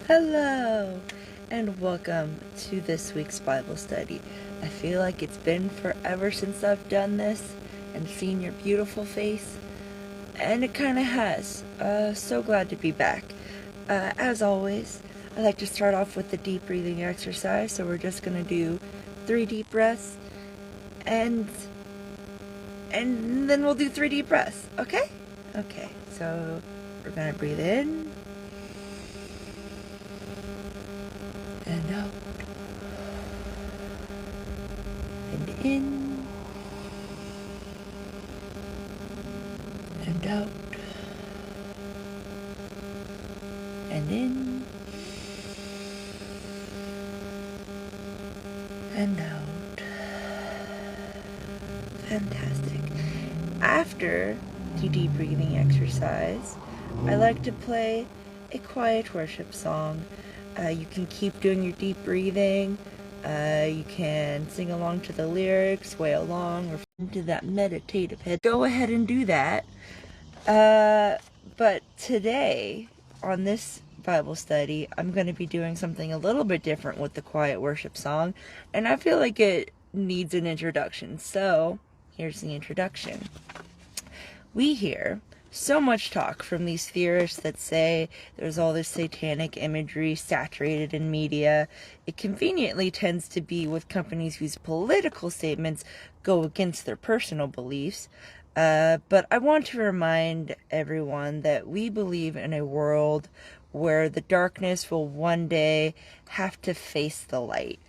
Hello, and welcome to this week's Bible study. I feel like it's been forever since I've done this and seen your beautiful face, and it kind of has. So glad to be back. As always, I like to start off with the deep breathing exercise, so we're just going to do 3 deep breaths, and then we'll do 3 deep breaths, okay? Okay, so we're going to breathe in and out. And in and out and in and out. Fantastic. After the deep breathing exercise, I like to play a quiet worship song. You can keep doing your deep breathing. You can sing along to the lyrics, sway along, or into that meditative head. Go ahead and do that. But today, on this Bible study, I'm going to be doing something a little bit different with the quiet worship song, and I feel like it needs an introduction. So, here's the introduction. We hear so much talk from these theorists that say there's all this satanic imagery saturated in media. It conveniently tends to be with companies whose political statements go against their personal beliefs. But I want to remind everyone that we believe in a world where the darkness will one day have to face the light.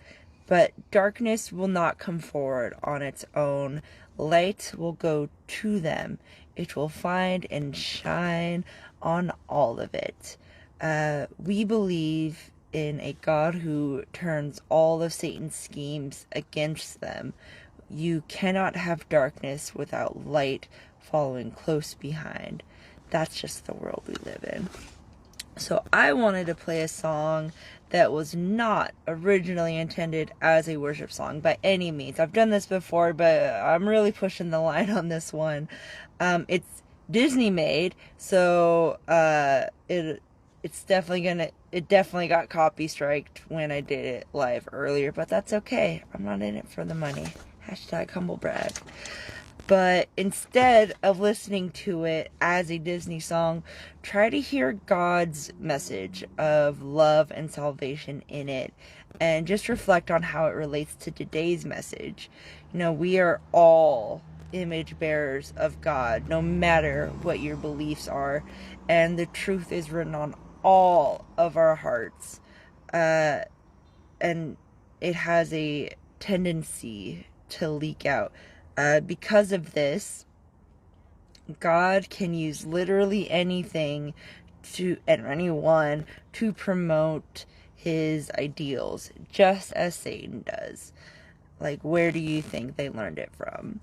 But darkness will not come forward on its own. Light will go to them. It will find and shine on all of it. We believe in a God who turns all of Satan's schemes against them. You cannot have darkness without light following close behind. That's just the world we live in. So I wanted to play a song that was not originally intended as a worship song by any means. I've done this before, but I'm really pushing the line on this one. It's Disney made, so it definitely got copy striked when I did it live earlier, but that's okay. I'm not in it for the money. Hashtag humble brag. But instead of listening to it as a Disney song, try to hear God's message of love and salvation in it, and just reflect on how it relates to today's message. You know, we are all image bearers of God, no matter what your beliefs are, and the truth is written on all of our hearts. And it has a tendency to leak out. Because of this, God can use literally anything and anyone to promote his ideals, just as Satan does. Like, where do you think they learned it from?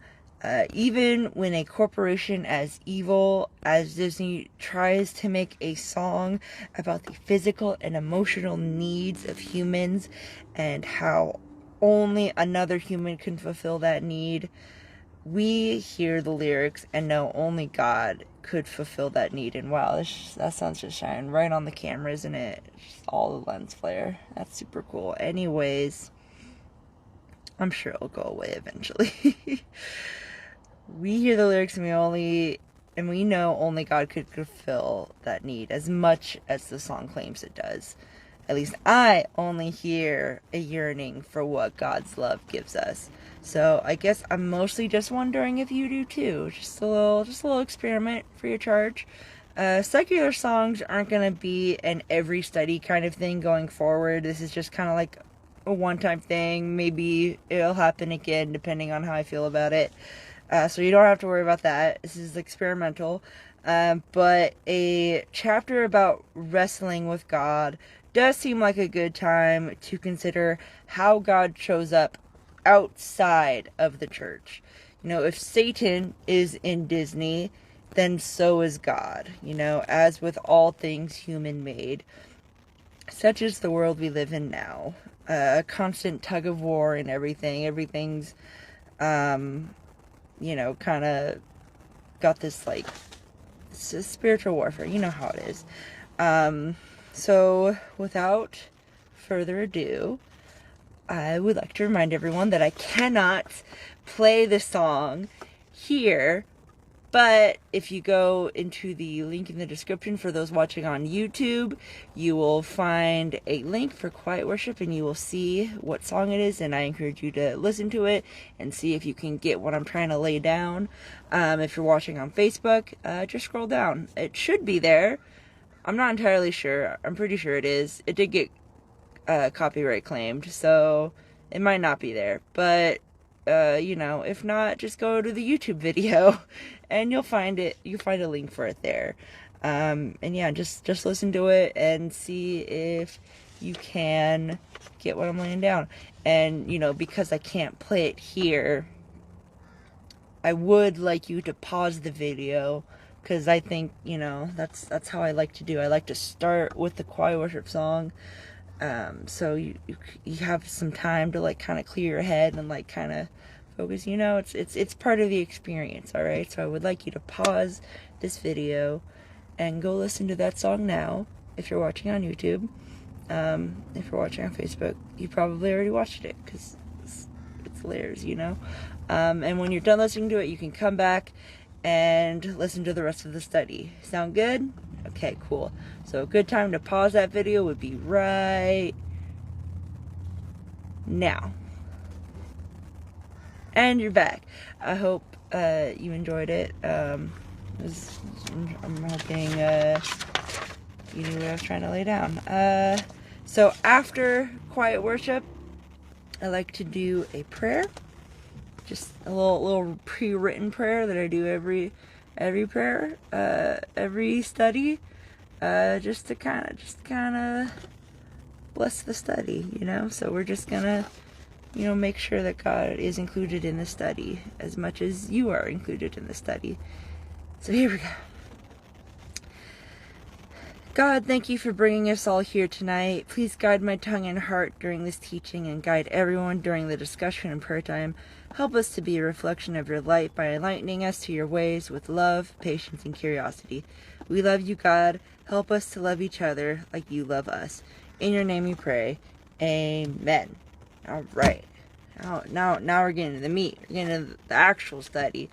Even when a corporation as evil as Disney tries to make a song about the physical and emotional needs of humans and how only another human can fulfill that need, we hear the lyrics and know only God could fulfill that need. And wow, that sun's just shining right on the camera, isn't it? Just all the lens flare. That's super cool. Anyways, I'm sure it'll go away eventually. We hear the lyrics and we know only God could fulfill that need as much as the song claims it does. At least I only hear a yearning for what God's love gives us. So I guess I'm mostly just wondering if you do too. Just a little experiment for your charge. Secular songs aren't going to be an every study kind of thing going forward. This is just kind of like a one-time thing. Maybe it'll happen again depending on how I feel about it. So you don't have to worry about that. This is experimental. But a chapter about wrestling with God does seem like a good time to consider how God shows up outside of the church. You know, if Satan is in Disney, then so is God. You know, as with all things human made, such is the world we live in now. A constant tug of war and everything. Everything's, you know, kind of got this, like, it's a spiritual warfare. You know how it is. So without further ado, I would like to remind everyone that I cannot play the song here, but if you go into the link in the description for those watching on YouTube, you will find a link for quiet worship and you will see what song it is, and I encourage you to listen to it and see if you can get what I'm trying to lay down. If you're watching on Facebook, just scroll down. It should be there. I'm not entirely sure. I'm pretty sure it is. It did get copyright claimed, so it might not be there, but if not, just go to the YouTube video and you'll find it. You'll find a link for it there. And yeah, just listen to it and see if you can get what I'm laying down. And because I can't play it here, I would like you to pause the video, because I think that's how I like to do. I like to start with the quiet worship song. So you have some time to like kind of clear your head and like kind of focus. It's part of the experience, all right? So I would like you to pause this video and go listen to that song now. If you're watching on YouTube, if you're watching on Facebook, you probably already watched it because it's layers, And when you're done listening to it, you can come back and listen to the rest of the study. Sound good? Okay, cool. So a good time to pause that video would be right now. And you're back. I hope you enjoyed it. I'm hoping you knew what I was trying to lay down. So after quiet worship, I like to do a prayer. Just a little pre-written prayer that I do every prayer, every study, just to kind of bless the study, So we're just gonna, make sure that God is included in the study as much as you are included in the study. So here we go. God, thank you for bringing us all here tonight. Please guide my tongue and heart during this teaching and guide everyone during the discussion and prayer time. Help us to be a reflection of your light by enlightening us to your ways with love, patience, and curiosity. We love you, God. Help us to love each other like you love us. In your name we pray. Amen. All right. Now we're getting to the meat. We're getting to the actual study.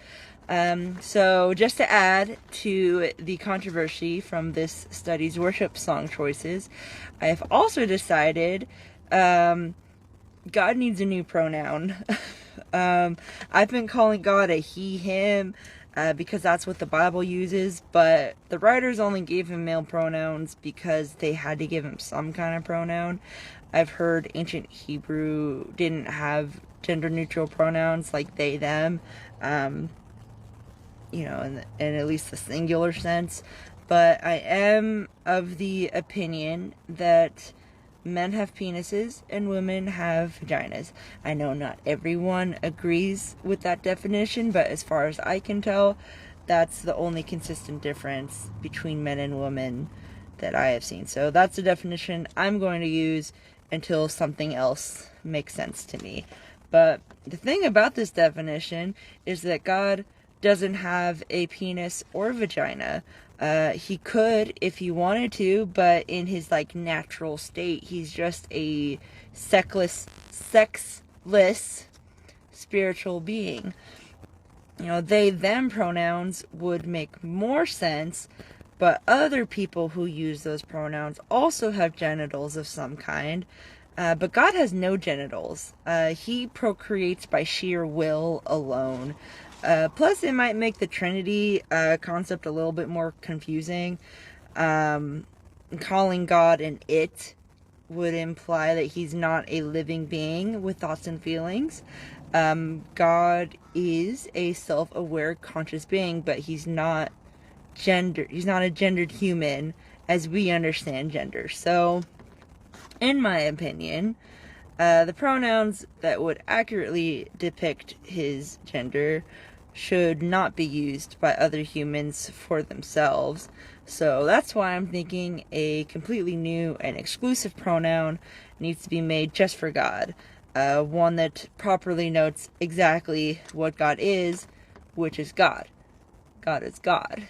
So just to add to the controversy from this study's worship song choices, I have also decided God needs a new pronoun. I've been calling God a he, him, because that's what the Bible uses, but the writers only gave him male pronouns because they had to give him some kind of pronoun. I've heard ancient Hebrew didn't have gender-neutral pronouns like they, them, in at least the singular sense. But I am of the opinion that men have penises and women have vaginas. I know not everyone agrees with that definition, but as far as I can tell, that's the only consistent difference between men and women that I have seen. So that's the definition I'm going to use until something else makes sense to me. But the thing about this definition is that God doesn't have a penis or vagina. He could if he wanted to, but in his natural state, he's just a sexless spiritual being. They, them pronouns would make more sense, but other people who use those pronouns also have genitals of some kind. But God has no genitals. He procreates by sheer will alone. Plus, it might make the Trinity concept a little bit more confusing. Calling God an it would imply that he's not a living being with thoughts and feelings. God is a self-aware, conscious being, but he's not a gendered human as we understand gender. So, in my opinion, the pronouns that would accurately depict his gender should not be used by other humans for themselves. So that's why I'm thinking a completely new and exclusive pronoun needs to be made just for God. One that properly notes exactly what God is, which is God. God is God.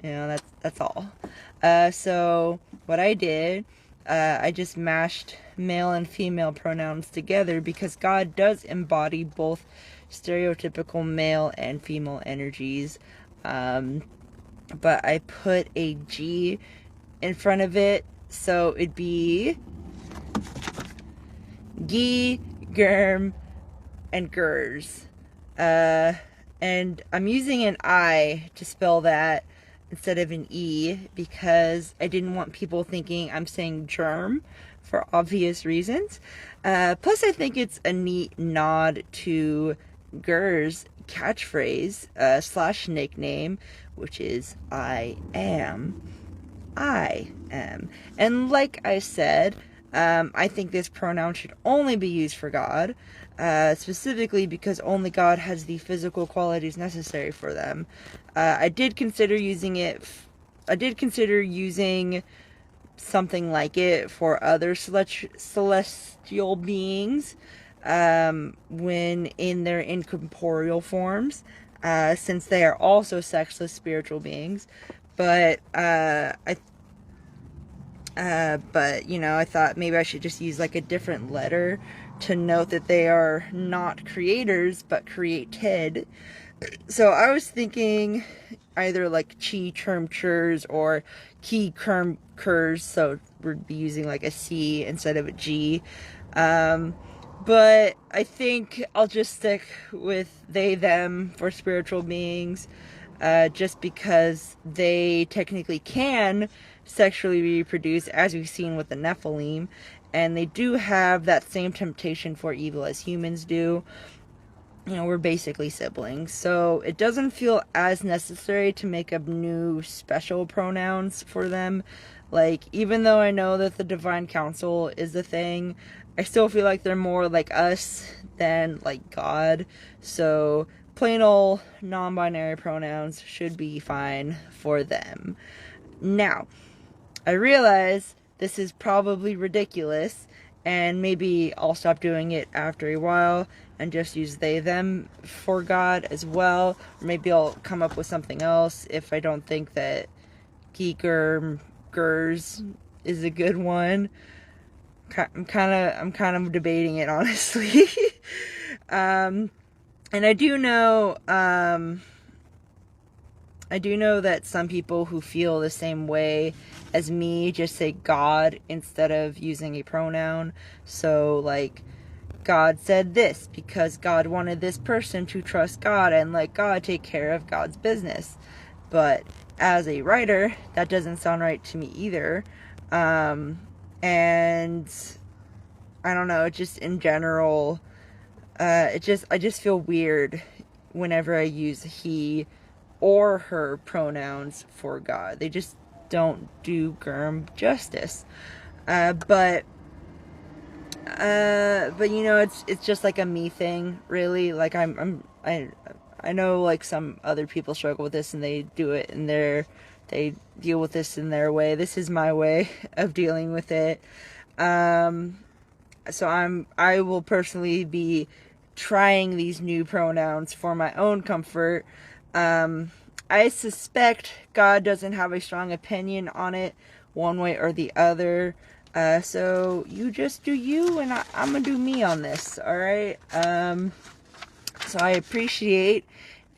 That's all. So what I did, I just mashed male and female pronouns together because God does embody both stereotypical male and female energies. But I put a G in front of it, so it'd be Gi, Germ, and Gers. And I'm using an I to spell that instead of an E because I didn't want people thinking I'm saying germ for obvious reasons. Plus, I think it's a neat nod to Gers' catchphrase / nickname, which is I am. I am. And like I said, I think this pronoun should only be used for God, specifically because only God has the physical qualities necessary for them. I did consider using something like it for other celestial beings when in their incorporeal forms, since they are also sexless spiritual beings. But I thought maybe I should just use like a different letter to note that they are not creators but created. So I was thinking either like chi term chers or ki kerm kers, so we'd be using like a C instead of a G. But I think I'll just stick with they them for spiritual beings, just because they technically can sexually reproduce, as we've seen with the Nephilim, and they do have that same temptation for evil as humans do. We're basically siblings, so it doesn't feel as necessary to make up new special pronouns for them. Like, even though I know that the Divine Council is a thing, I still feel like they're more like us than like God. So plain old non-binary pronouns should be fine for them. Now, I realize this is probably ridiculous, and maybe I'll stop doing it after a while and just use they them for God as well. Or maybe I'll come up with something else if I don't think that Gers is a good one. I'm kind of debating it, honestly. And I do know that some people who feel the same way as me just say God instead of using a pronoun. So, like, God said this because God wanted this person to trust God and let God take care of God's business. But as a writer, that doesn't sound right to me either. And I don't know, just in general, I just feel weird whenever I use he or her pronouns for God. They just don't do Germ justice. But it's just like a me thing, really. Like I know like some other people struggle with this and they deal with this in their way. This is my way of dealing with it. So I will personally be trying these new pronouns for my own comfort. I suspect God doesn't have a strong opinion on it one way or the other. So you just do you, and I'm gonna do me on this, alright? So I appreciate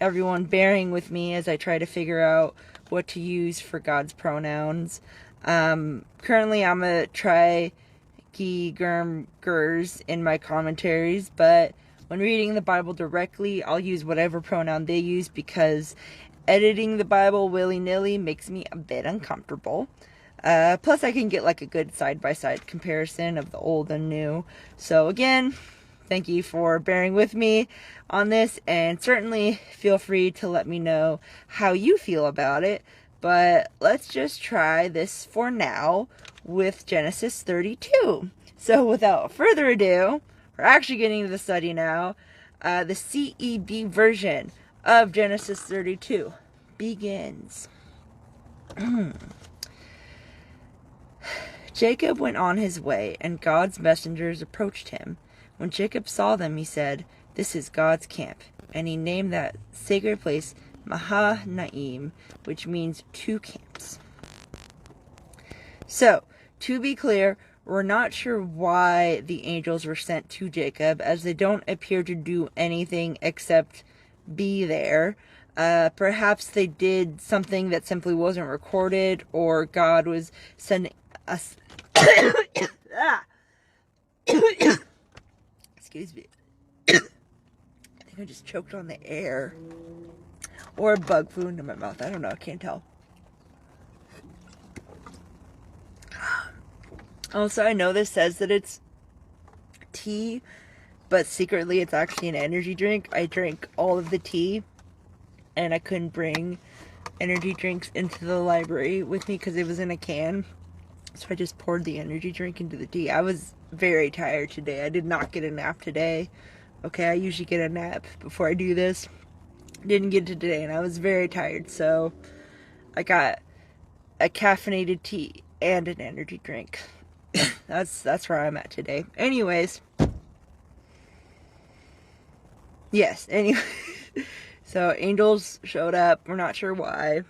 everyone bearing with me as I try to figure out what to use for God's pronouns. Currently I'm gonna try Gi, Germ, Gers in my commentaries, but when reading the Bible directly, I'll use whatever pronoun they use because editing the Bible willy-nilly makes me a bit uncomfortable. Plus, I can get like a good side-by-side comparison of the old and new. So again, thank you for bearing with me on this, and certainly feel free to let me know how you feel about it. But let's just try this for now with Genesis 32. So without further ado, we're actually getting to the study now. The CEB version of Genesis 32 begins. Jacob went on his way, and God's messengers approached him. When Jacob saw them, he said, "This is God's camp." And he named that sacred place Mahanaim, which means two camps. So, to be clear, we're not sure why the angels were sent to Jacob, as they don't appear to do anything except be there. Perhaps they did something that simply wasn't recorded, or God was sending us. Excuse me. I think I just choked on the air. Or a bug flew into my mouth. I don't know. I can't tell. Also, I know this says that it's tea, but secretly it's actually an energy drink. I drank all of the tea, and I couldn't bring energy drinks into the library with me because it was in a can. So I just poured the energy drink into the tea. I was very tired today. I did not get a nap today. Okay, I usually get a nap before I do this. Didn't get it today, and I was very tired. So I got a caffeinated tea and an energy drink. That's where I'm at today. Anyways. Yes, anyway. So angels showed up. We're not sure why.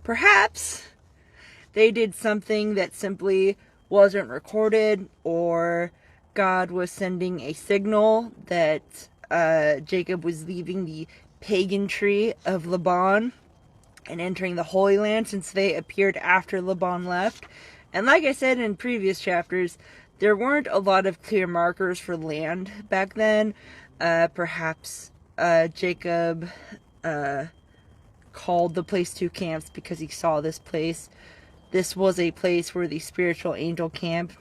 Perhaps they did something that simply wasn't recorded, or God was sending a signal that Jacob was leaving the paganry of Laban and entering the Holy Land, since they appeared after Laban left. And like I said in previous chapters, there weren't a lot of clear markers for land back then. Perhaps Jacob called the place two camps because he saw this place. This was a place where the spiritual angel camp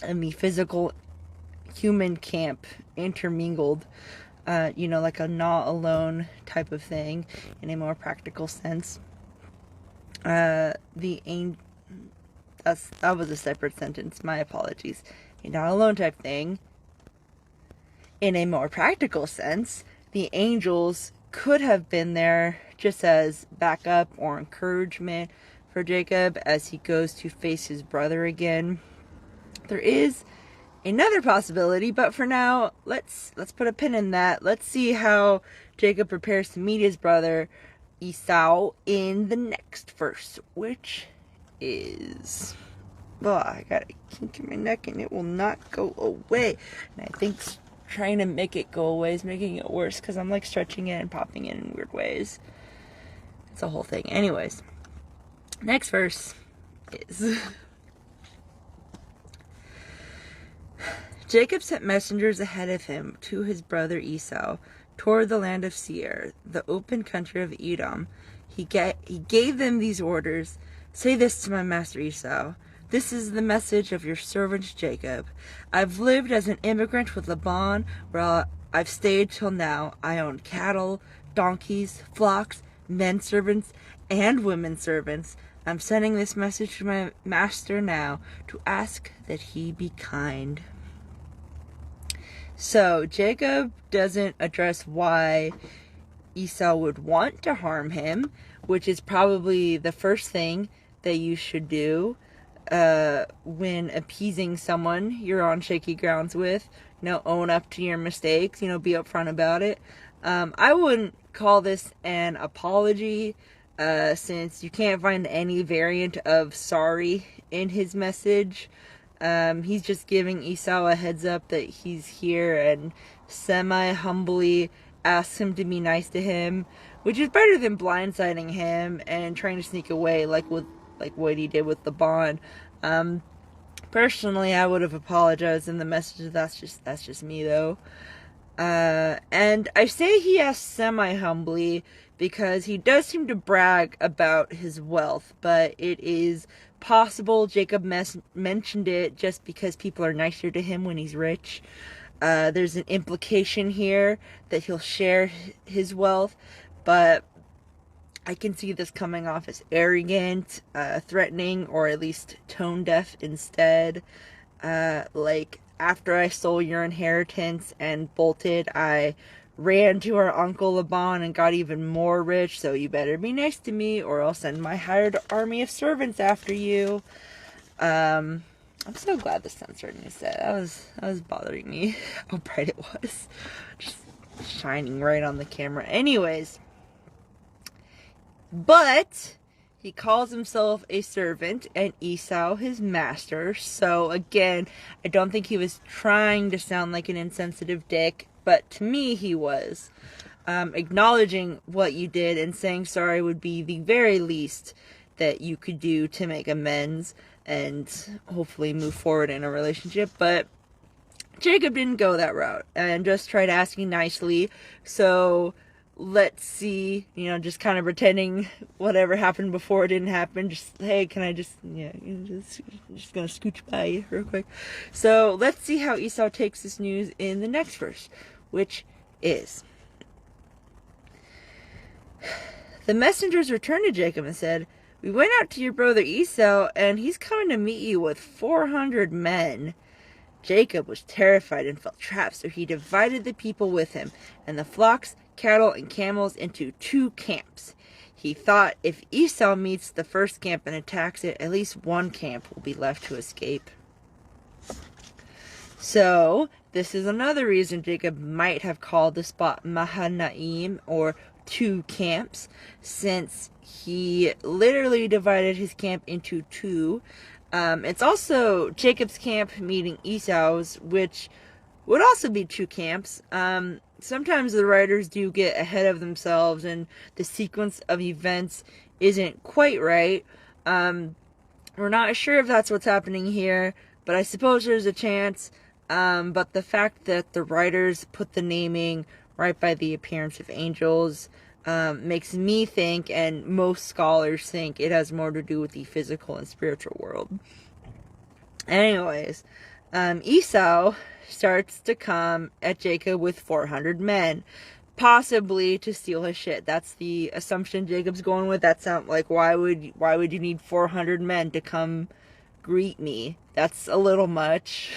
and the physical human camp intermingled. Like a not alone type of thing in a more practical sense. That was a separate sentence. My apologies. A not alone type thing. In a more practical sense, the angels could have been there just as backup or encouragement for Jacob as he goes to face his brother again. There is another possibility, but for now, let's put a pin in that. Let's see how Jacob prepares to meet his brother Esau in the next verse, which is... Well, I got a kink in my neck and it will not go away. And I think trying to make it go away is making it worse because I'm like stretching it and popping it in weird ways. It's a whole thing. Anyways, next verse is... Jacob sent messengers ahead of him to his brother Esau toward the land of Seir, the open country of Edom. He gave them these orders. Say this to my master Esau. This is the message of your servant Jacob. I've lived as an immigrant with Laban, where I've stayed till now. I own cattle, donkeys, flocks, men servants, and women servants. I'm sending this message to my master now to ask that he be kind. So Jacob doesn't address why Esau would want to harm him, which is probably the first thing that you should do when appeasing someone you're on shaky grounds with. Own up to your mistakes, be upfront about it. I wouldn't call this an apology, since you can't find any variant of sorry in his message. He's just giving Esau a heads up that he's here and semi-humbly asks him to be nice to him, which is better than blindsiding him and trying to sneak away like what he did with Laban. Personally, I would have apologized in the message. That's just me though. And I say he asks semi-humbly because he does seem to brag about his wealth, but it is possible Jacob mentioned it just because people are nicer to him when he's rich. There's an implication here that he'll share his wealth, but I can see this coming off as arrogant, threatening, or at least tone deaf instead. Like, after I stole your inheritance and bolted, I ran to our uncle Laban and got even more rich, so you better be nice to me or I'll send my hired army of servants after you. I'm so glad the sun's starting to set. That was bothering me how bright it was. Just shining right on the camera. Anyways. But He calls himself a servant and Esau his master. So again, I don't think he was trying to sound like an insensitive dick, but to me he was. Acknowledging what you did and saying sorry would be the very least that you could do to make amends and hopefully move forward in a relationship. But Jacob didn't go that route and just tried asking nicely. So let's see, just kind of pretending whatever happened before didn't happen. Just, hey, can I just gonna scooch by you real quick. So let's see how Esau takes this news in the next verse, which is: the messengers returned to Jacob and said, we went out to your brother Esau, and he's coming to meet you with 400 men. Jacob was terrified and felt trapped, so he divided the people with him, and the flocks, cattle, and camels into 2 camps. He thought if Esau meets the first camp and attacks it, at least one camp will be left to escape. So, this is another reason Jacob might have called the spot Mahanaim, or 2 camps, since he literally divided his camp into 2. It's also Jacob's camp meeting Esau's, which would also be 2 camps. Sometimes the writers do get ahead of themselves and the sequence of events isn't quite right. We're not sure if that's what's happening here, but I suppose there's a chance. But the fact that the writers put the naming right by the appearance of angels makes me think, and most scholars think, it has more to do with the physical and spiritual world. Anyways, Esau starts to come at Jacob with 400 men, possibly to steal his shit. That's the assumption Jacob's going with. That sounds like, why would you need 400 men to come greet me? That's a little much.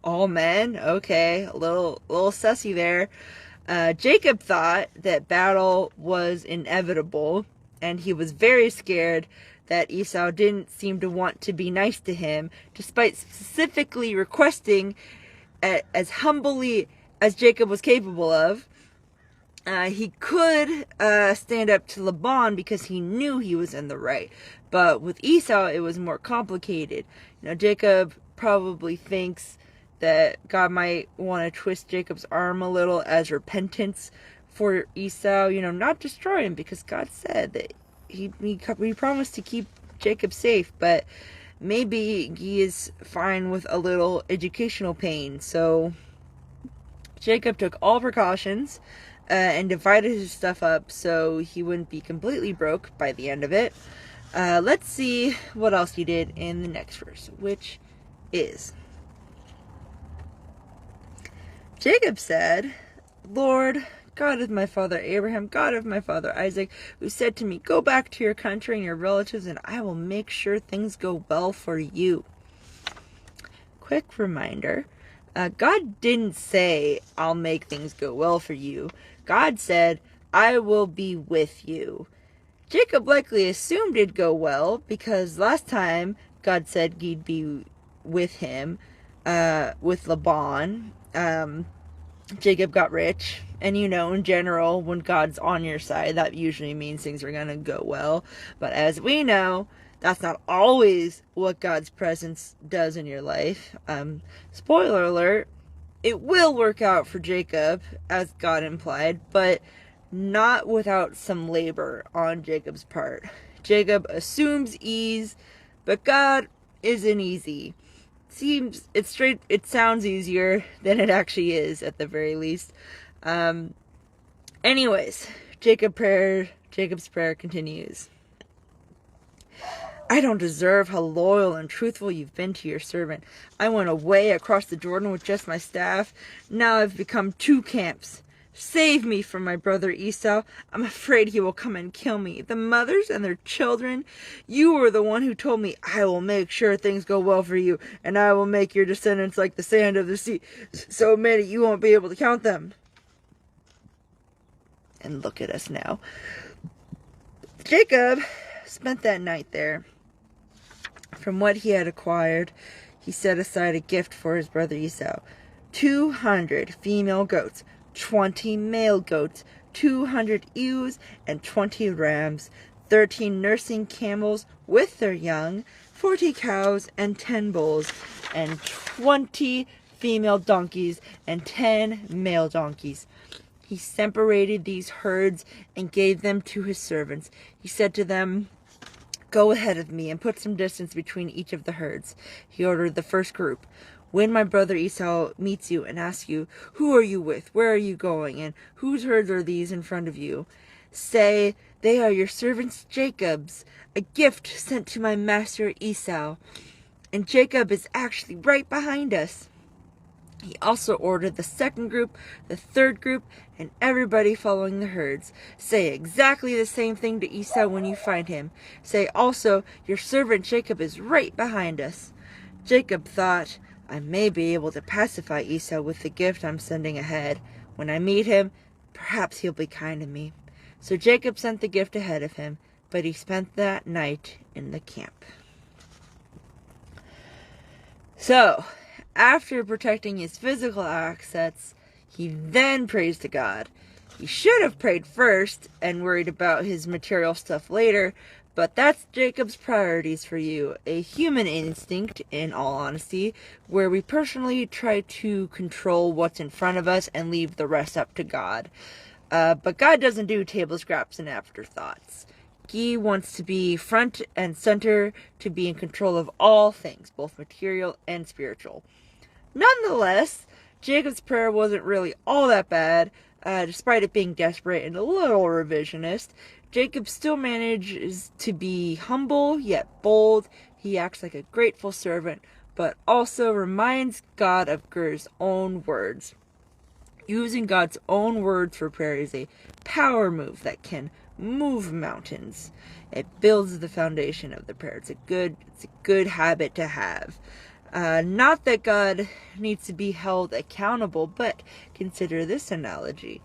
All men? Okay, a little sussy there. Jacob thought that battle was inevitable, and he was very scared that Esau didn't seem to want to be nice to him, despite specifically requesting, as humbly as Jacob was capable of, he could stand up to Laban because he knew he was in the right. But with Esau, it was more complicated. Jacob probably thinks that God might want to twist Jacob's arm a little as repentance for Esau, not destroy him, because God said that he promised to keep Jacob safe, but maybe he is fine with a little educational pain. So Jacob took all precautions and divided his stuff up so he wouldn't be completely broke by the end of it. Let's see what else he did in the next verse, which is: Jacob said, Lord, God of my father Abraham, God of my father Isaac, who said to me, go back to your country and your relatives, and I will make sure things go well for you. Quick reminder, God didn't say, I'll make things go well for you. God said, I will be with you. Jacob likely assumed it'd go well, because last time God said he'd be with him, with Laban, Jacob got rich, and in general, when God's on your side, that usually means things are going to go well. But as we know, that's not always what God's presence does in your life. Spoiler alert, it will work out for Jacob, as God implied, but not without some labor on Jacob's part. Jacob assumes ease, but God isn't easy. It sounds easier than it actually is, at the very least. Anyways, Jacob's prayer continues. I don't deserve how loyal and truthful you've been to your servant. I went away across the Jordan with just my staff. Now I've become 2 camps. Save me from my brother Esau. I'm afraid he will come and kill me. The mothers and their children. You were the one who told me, I will make sure things go well for you, and I will make your descendants like the sand of the sea, so many you won't be able to count them. And look at us now. Jacob spent that night there. From what he had acquired, he set aside a gift for his brother Esau. 200 female goats, 20 male goats, 200 ewes, and 20 rams, 13 nursing camels with their young, 40 cows and 10 bulls, and 20 female donkeys and 10 male donkeys. He separated these herds and gave them to his servants. He said to them, "Go ahead of me and put some distance between each of the herds." He ordered the first group. "When my brother Esau meets you and asks you, 'Who are you with? Where are you going? And whose herds are these in front of you?' say, 'They are your servant Jacob's, a gift sent to my master Esau. And Jacob is actually right behind us.'" He also ordered the second group, the third group, and everybody following the herds. "Say exactly the same thing to Esau when you find him. Say also, 'Your servant Jacob is right behind us.'" Jacob thought, "I may be able to pacify Esau with the gift I'm sending ahead. When I meet him, perhaps he'll be kind to me." So Jacob sent the gift ahead of him, but he spent that night in the camp. So, after protecting his physical assets, he then prays to God. He should have prayed first and worried about his material stuff later, but that's Jacob's priorities for you. A human instinct, in all honesty, where we personally try to control what's in front of us and leave the rest up to God. But God doesn't do table scraps and afterthoughts. He wants to be front and center, to be in control of all things, both material and spiritual. Nonetheless, Jacob's prayer wasn't really all that bad. Despite it being desperate and a little revisionist, Jacob still manages to be humble yet bold. He acts like a grateful servant, but also reminds God of Gur's own words. Using God's own words for prayer is a power move that can move mountains. It builds the foundation of the prayer. It's a good habit to have. Not that God needs to be held accountable, but consider this analogy.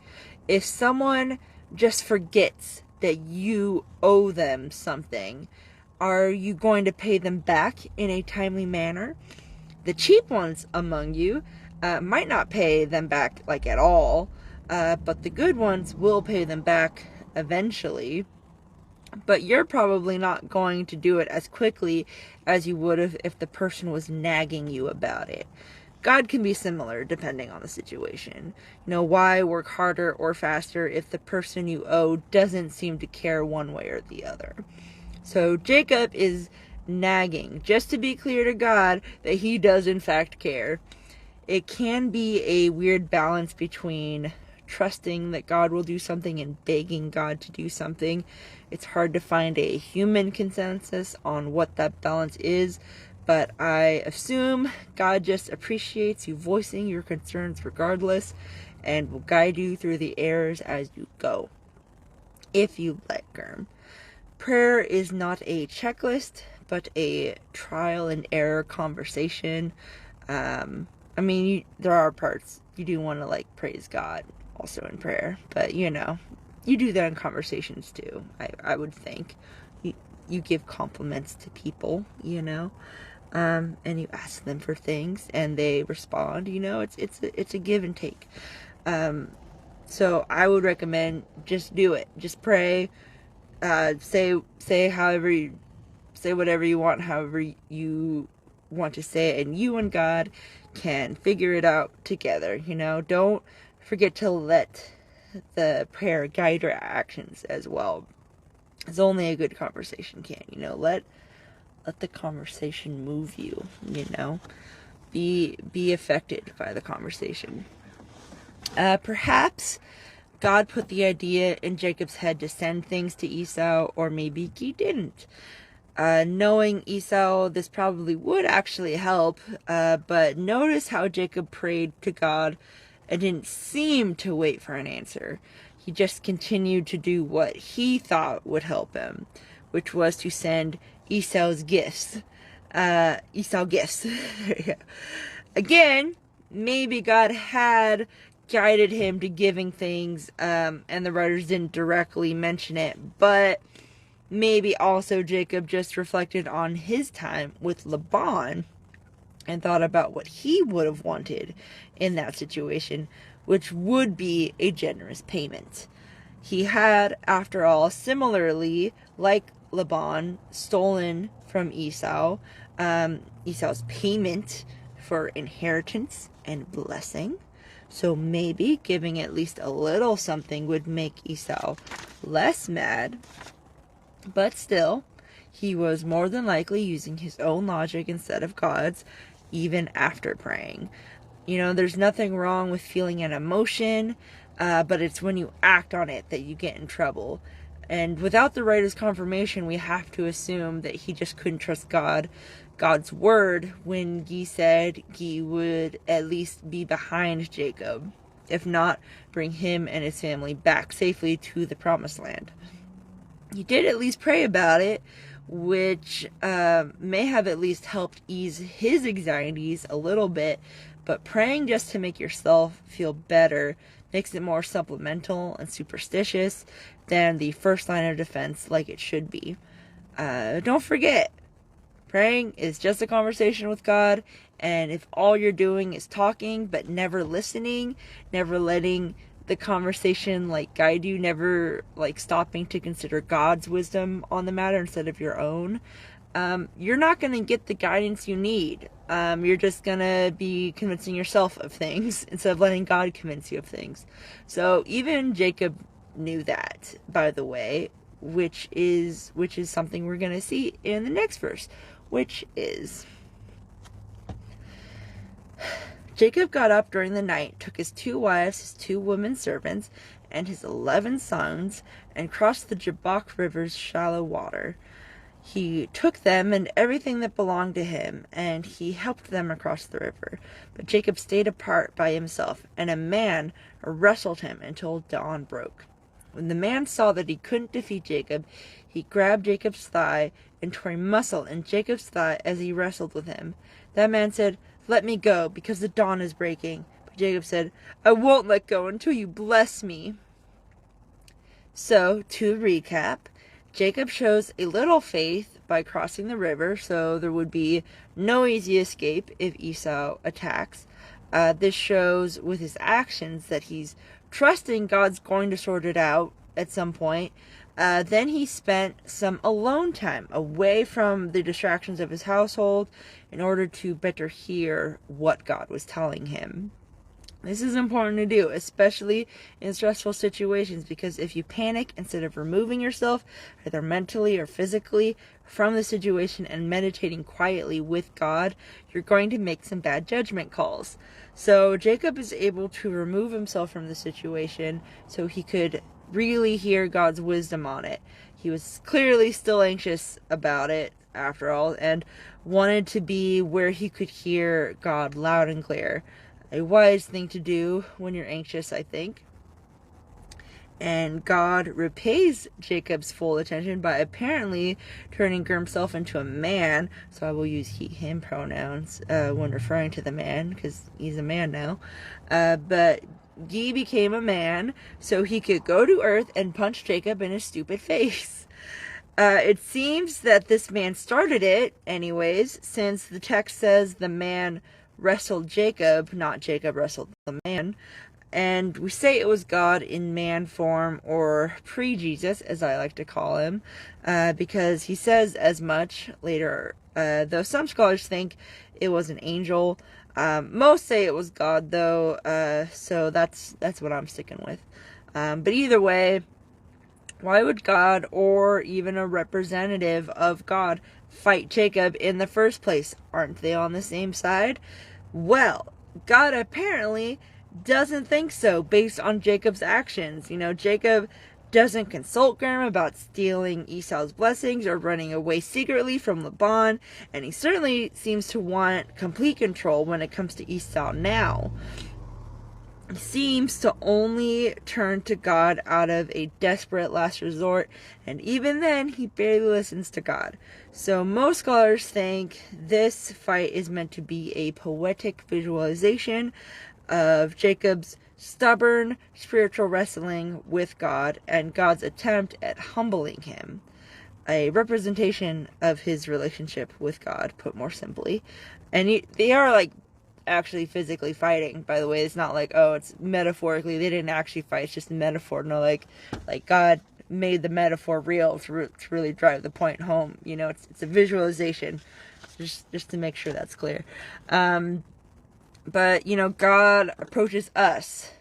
If someone just forgets that you owe them something, are you going to pay them back in a timely manner? The cheap ones among you might not pay them back at all, but the good ones will pay them back eventually. But you're probably not going to do it as quickly as you would have if the person was nagging you about it. God can be similar depending on the situation. Why work harder or faster if the person you owe doesn't seem to care one way or the other? So Jacob is nagging just to be clear to God that he does in fact care. It can be a weird balance between trusting that God will do something and begging God to do something. It's hard to find a human consensus on what that balance is, but I assume God just appreciates you voicing your concerns regardless and will guide you through the errors as you go, if you let Gurm. Prayer is not a checklist, but a trial and error conversation. There are parts you do want to praise God also in prayer, but you do that in conversations too. I would think you give compliments to people, and you ask them for things and they respond. It's a give and take. So I would recommend just do it. Just pray. Say whatever you want, however you want to say it, and you and God can figure it out together. Don't forget to let the prayer guide your actions as well. It's only a good conversation can. Let the conversation move you. Be affected by the conversation. Perhaps God put the idea in Jacob's head to send things to Esau, or maybe he didn't. Knowing Esau, this probably would actually help, but notice how Jacob prayed to God and didn't seem to wait for an answer. He just continued to do what he thought would help him, which was to send Esau's gifts. Esau gifts. Again, maybe God had guided him to giving things, and the writers didn't directly mention it, but maybe also Jacob just reflected on his time with Laban and thought about what he would have wanted in that situation, which would be a generous payment. He had, after all, similarly, like Laban, stolen from Esau, Esau's payment for inheritance and blessing. So maybe giving at least a little something would make Esau less mad. But still, he was more than likely using his own logic instead of God's, even after praying. There's nothing wrong with feeling an emotion, but it's when you act on it that you get in trouble. And without the writer's confirmation, we have to assume that he just couldn't trust God's word, when he said he would at least be behind Jacob, if not bring him and his family back safely to the promised land. He did at least pray about it, which may have at least helped ease his anxieties a little bit, but praying just to make yourself feel better makes it more supplemental and superstitious than the first line of defense like it should be. Don't forget, praying is just a conversation with God, and if all you're doing is talking but never listening, never letting the conversation guide you, never stopping to consider God's wisdom on the matter instead of your own, you're not going to get the guidance you need. You're just going to be convincing yourself of things instead of letting God convince you of things. So even Jacob knew that, by the way, which is something we're going to see in the next verse, which is: Jacob got up during the night, took his 2 wives, his 2 women servants, and his 11 sons, and crossed the Jabbok River's shallow water. He took them and everything that belonged to him, and he helped them across the river. But Jacob stayed apart by himself, and a man wrestled him until dawn broke. When the man saw that he couldn't defeat Jacob, he grabbed Jacob's thigh and tore a muscle in Jacob's thigh as he wrestled with him. That man said, "Let me go, because the dawn is breaking." But Jacob said, "I won't let go until you bless me." So, to recap, Jacob shows a little faith by crossing the river, so there would be no easy escape if Esau attacks. This shows with his actions that he's trusting God's going to sort it out at some point. Then he spent some alone time away from the distractions of his household in order to better hear what God was telling him. This is important to do, especially in stressful situations, because if you panic instead of removing yourself, either mentally or physically, from the situation and meditating quietly with God, you're going to make some bad judgment calls. So Jacob is able to remove himself from the situation so he could really hear God's wisdom on it. He was clearly still anxious about it, after all, and wanted to be where he could hear God loud and clear. A wise thing to do when you're anxious, I think. And God repays Jacob's full attention by apparently turning himself into a man. So I will use he, him pronouns when referring to the man, because he's a man now. But he became a man so he could go to earth and punch Jacob in his stupid face. It seems that this man started it anyways, since the text says the man wrestled Jacob, not Jacob wrestled the man. And we say it was God in man form, or pre-Jesus, as I like to call him, because he says as much later, though some scholars think it was an angel. Most say it was God, though, so that's what I'm sticking with. But either way, why would God, or even a representative of God, fight Jacob in the first place? Aren't they on the same side? Well, God apparently doesn't think so based on Jacob's actions. Jacob doesn't consult Graham about stealing Esau's blessings or running away secretly from Laban, and he certainly seems to want complete control when it comes to Esau now. He seems to only turn to God out of a desperate last resort, and even then, he barely listens to God. So most scholars think this fight is meant to be a poetic visualization of Jacob's stubborn spiritual wrestling with God and God's attempt at humbling him. A representation of his relationship with God, put more simply. And they are actually physically fighting, by the way. It's not like, oh, it's metaphorically. They didn't actually fight. It's just a metaphor. No, like God made the metaphor real to really drive the point home. You know, it's a visualization, just to make sure that's clear. But, you know, God approaches us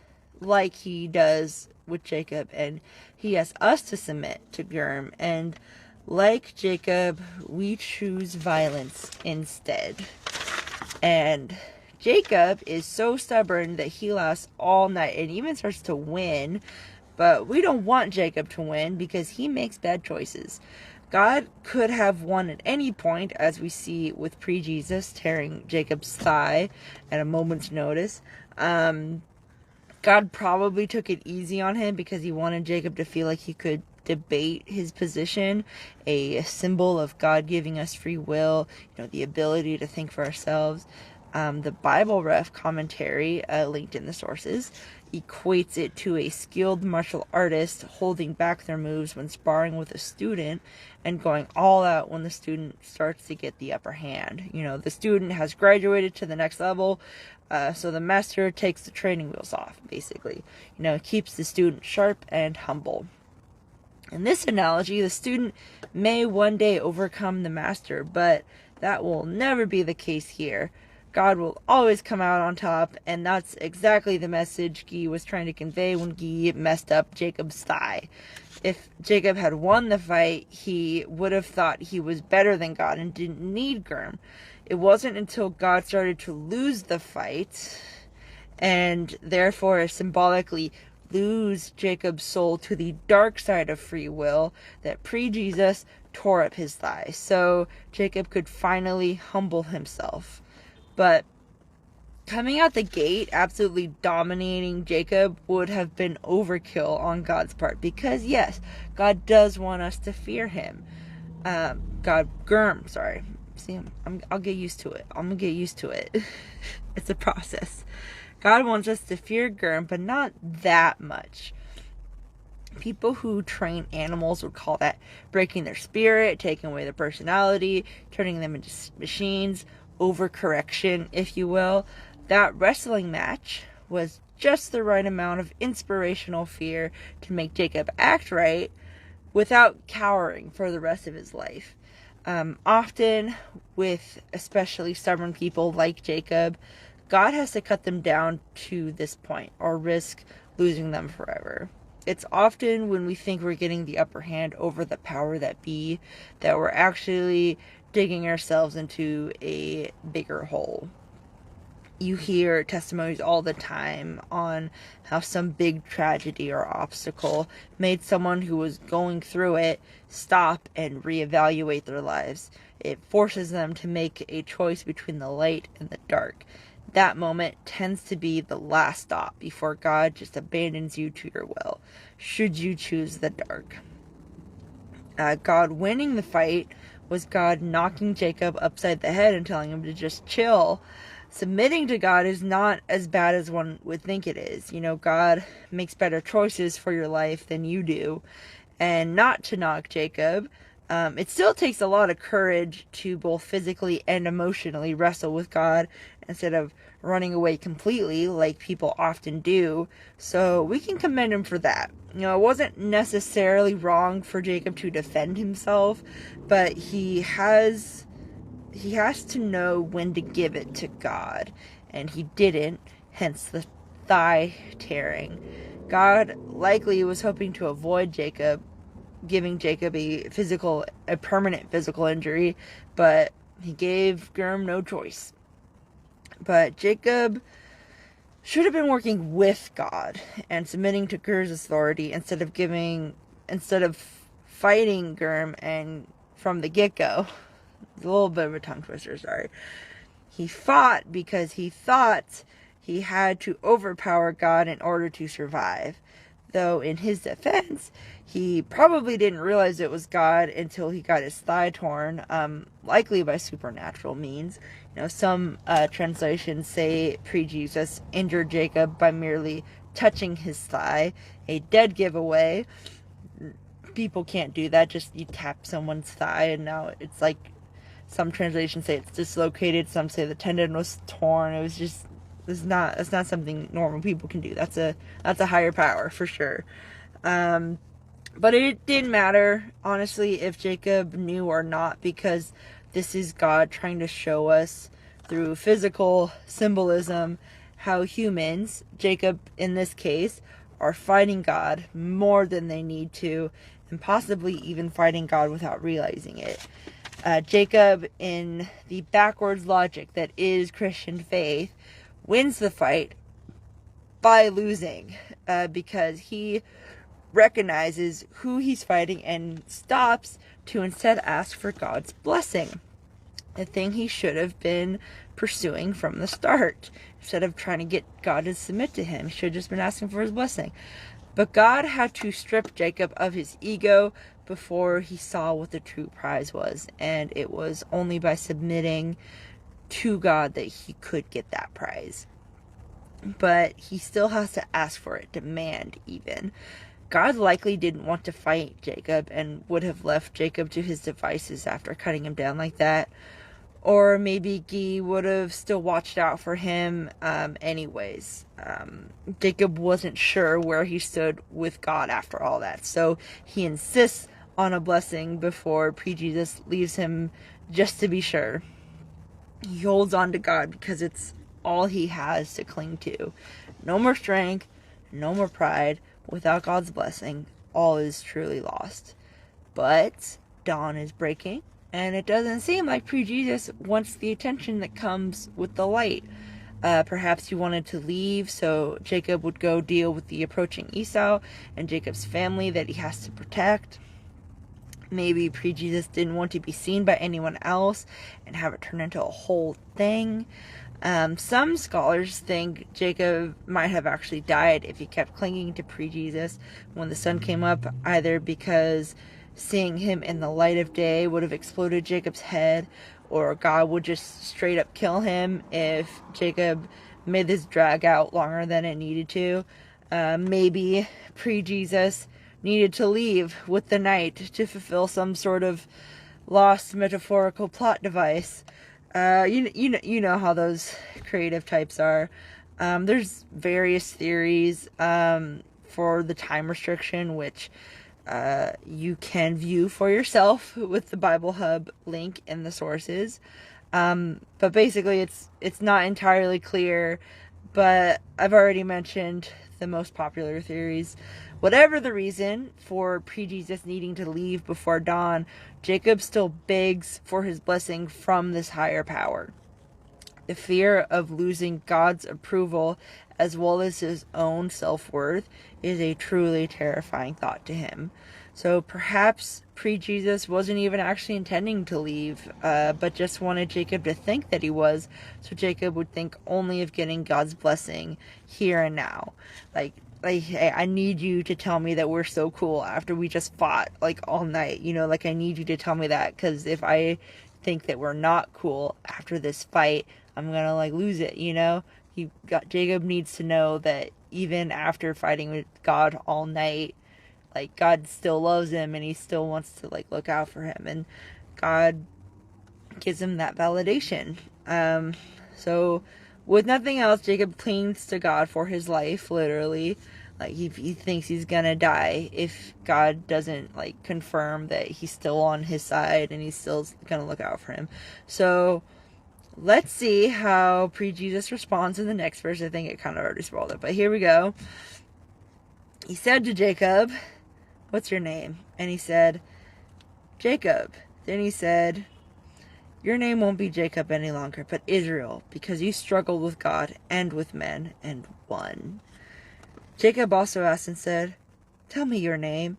like he does with Jacob, and he asks us to submit to Germ, and like Jacob, we choose violence instead. And Jacob is so stubborn that he lasts all night and even starts to win, but we don't want Jacob to win because he makes bad choices. God could have won at any point, as we see with pre-Jesus tearing Jacob's thigh at a moment's notice. God probably took it easy on him because he wanted Jacob to feel like he could debate his position, a symbol of God giving us free will, you know, the ability to think for ourselves. The Bible Ref commentary, linked in the sources, equates it to a skilled martial artist holding back their moves when sparring with a student and going all out when the student starts to get the upper hand. You know, the student has graduated to the next level, so the master takes the training wheels off, basically. You know, it keeps the student sharp and humble. In this analogy, the student may one day overcome the master, but that will never be the case here. God will always come out on top, and that's exactly the message Guy was trying to convey when Guy messed up Jacob's thigh. If Jacob had won the fight, he would have thought he was better than God and didn't need Germ. It wasn't until God started to lose the fight, and therefore symbolically lose Jacob's soul to the dark side of free will, that pre-Jesus tore up his thigh, so Jacob could finally humble himself. But coming out the gate, absolutely dominating Jacob would have been overkill on God's part, because yes, God does want us to fear him. See, I'll get used to it. I'm gonna get used to it. It's a process. God wants us to fear Germ, but not that much. People who train animals would call that breaking their spirit, taking away their personality, turning them into machines, overcorrection, if you will. That wrestling match was just the right amount of inspirational fear to make Jacob act right without cowering for the rest of his life. Often, with especially stubborn people like Jacob, God has to cut them down to this point or risk losing them forever. It's often when we think we're getting the upper hand over the power that be that we're actually digging ourselves into a bigger hole. You hear testimonies all the time on how some big tragedy or obstacle made someone who was going through it stop and reevaluate their lives. It forces them to make a choice between the light and the dark. That moment tends to be the last stop before God just abandons you to your will, should you choose the dark. God winning the fight was God knocking Jacob upside the head and telling him to just chill. Submitting to God is not as bad as one would think it is. You know, God makes better choices for your life than you do. And not to knock Jacob, it still takes a lot of courage to both physically and emotionally wrestle with God instead of running away completely like people often do. So we can commend him for that. You know, it wasn't necessarily wrong for Jacob to defend himself, but he has to know when to give it to God, and he didn't, hence the thigh tearing. God likely was hoping to avoid giving Jacob a permanent physical injury, but he gave Germ no choice. But Jacob should have been working with God and submitting to Germ's authority instead of fighting Germ and from the get-go. It's a little bit of a tongue twister, sorry. He fought because he thought he had to overpower God in order to survive. Though in his defense, he probably didn't realize it was God until he got his thigh torn, likely by supernatural means. You know, some translations say pre-Jesus injured Jacob by merely touching his thigh, a dead giveaway. People can't do that, just you tap someone's thigh and now it's like Some translations say it's dislocated. Some say the tendon was torn. It's not something normal people can do. That's a higher power for sure. But it didn't matter, honestly, if Jacob knew or not, because this is God trying to show us through physical symbolism how humans, Jacob in this case, are fighting God more than they need to, and possibly even fighting God without realizing it. Jacob, in the backwards logic that is Christian faith, wins the fight by losing, because he recognizes who he's fighting and stops to instead ask for God's blessing. A thing he should have been pursuing from the start. Instead of trying to get God to submit to him, he should have just been asking for his blessing. But God had to strip Jacob of his ego before he saw what the true prize was. And it was only by submitting to God that he could get that prize. But he still has to ask for it, demand even. God likely didn't want to fight Jacob and would have left Jacob to his devices after cutting him down like that. Or maybe he would have still watched out for him anyways. Jacob wasn't sure where he stood with God after all that. So he insists on a blessing before pre-Jesus leaves him just to be sure. He holds on to God because it's all he has to cling to. No more strength, no more pride. Without God's blessing, all is truly lost. But dawn is breaking, and it doesn't seem like pre-Jesus wants the attention that comes with the light. Perhaps he wanted to leave so Jacob would go deal with the approaching Esau and Jacob's family that he has to protect. Maybe pre-Jesus didn't want to be seen by anyone else and have it turn into a whole thing. Some scholars think Jacob might have actually died if he kept clinging to pre-Jesus when the sun came up, either because seeing him in the light of day would have exploded Jacob's head, or God would just straight up kill him if Jacob made this drag out longer than it needed to. Maybe pre-Jesus needed to leave with the night to fulfill some sort of lost metaphorical plot device. You know how those creative types are. There's various theories for the time restriction, which you can view for yourself with the Bible Hub link in the sources. But basically, it's not entirely clear. But I've already mentioned the most popular theories. Whatever the reason for pre-Jesus needing to leave before dawn, Jacob still begs for his blessing from this higher power. The fear of losing God's approval as well as his own self-worth is a truly terrifying thought to him. So perhaps pre-Jesus wasn't even actually intending to leave, but just wanted Jacob to think that he was, so Jacob would think only of getting God's blessing here and now. Like, hey, I need you to tell me that we're so cool after we just fought, like, all night, I need you to tell me that, because if I think that we're not cool after this fight, I'm gonna, lose it, Jacob needs to know that even after fighting with God all night, God still loves him, and he still wants to, look out for him, and God gives him that validation. So, with nothing else, Jacob clings to God for his life, literally. He thinks he's gonna die if God doesn't, confirm that he's still on his side, and he's still gonna look out for him. So, let's see how pre-Jesus responds in the next verse. I think it kind of already spoiled it, but here we go. He said to Jacob, "What's your name?" And he said, "Jacob." Then he said, "Your name won't be Jacob any longer, but Israel, because you struggled with God and with men and won." Jacob also asked and said, "Tell me your name."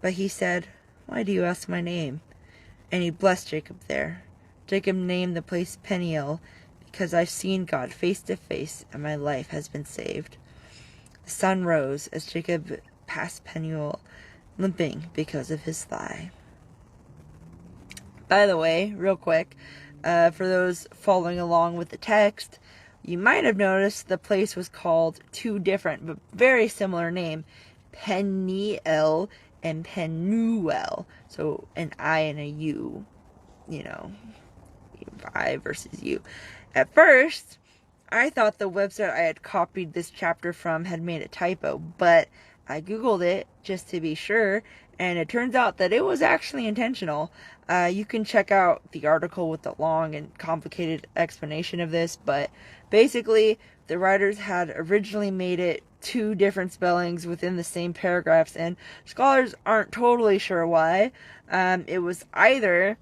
But he said, "Why do you ask my name?" And he blessed Jacob there. Jacob named the place Peniel, because I've seen God face to face, and my life has been saved. The sun rose as Jacob passed Peniel, limping because of his thigh. By the way, real quick, for those following along with the text, you might have noticed the place was called two different but very similar names, Peniel and Penuel. So an I and a U, I versus you. At first, I thought the website I had copied this chapter from had made a typo, but I googled it just to be sure, and it turns out that it was actually intentional. You can check out the article with the long and complicated explanation of this, but basically the writers had originally made it two different spellings within the same paragraphs, and scholars aren't totally sure why. It was either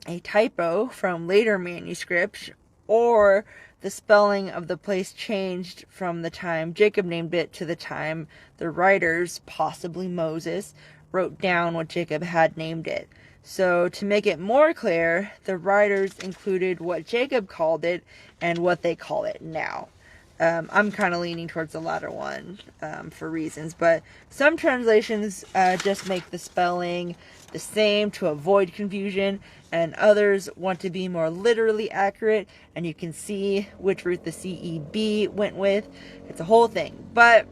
a typo from later manuscripts, or the spelling of the place changed from the time Jacob named it to the time the writers, possibly Moses, wrote down what Jacob had named it. So to make it more clear, the writers included what Jacob called it and what they call it now. I'm kind of leaning towards the latter one for reasons, but some translations just make the spelling the same to avoid confusion, and others want to be more literally accurate, and you can see which route the CEB went with. It's a whole thing, but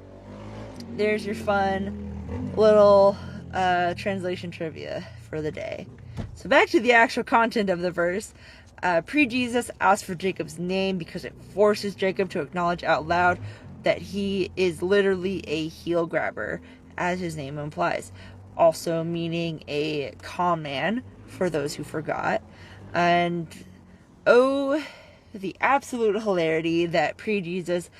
there's your fun little translation trivia for the day. So back to the actual content of the verse. Pre-Jesus asked for Jacob's name because it forces Jacob to acknowledge out loud that he is literally a heel grabber, as his name implies. Also meaning a con man, for those who forgot. And oh, the absolute hilarity that pre-Jesus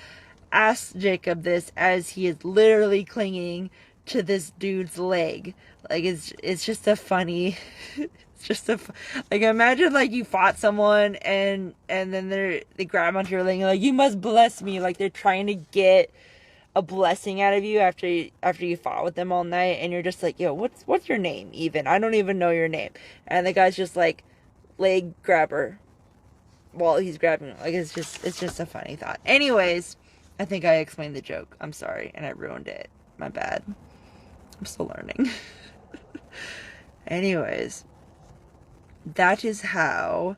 asked Jacob this as he is literally clinging to this dude's leg. Like, it's just a funny... It's just like, imagine like you fought someone and then they grab onto your leg and like, you must bless me. Like, they're trying to get a blessing out of you after you fought with them all night, and you're just like, yo, what's your name even? I don't even know your name. And the guy's just like, leg grabber while he's grabbing. Like, it's just a funny thought. Anyways, I think I explained the joke. I'm sorry, and I ruined it. My bad. I'm still learning. Anyways, that is how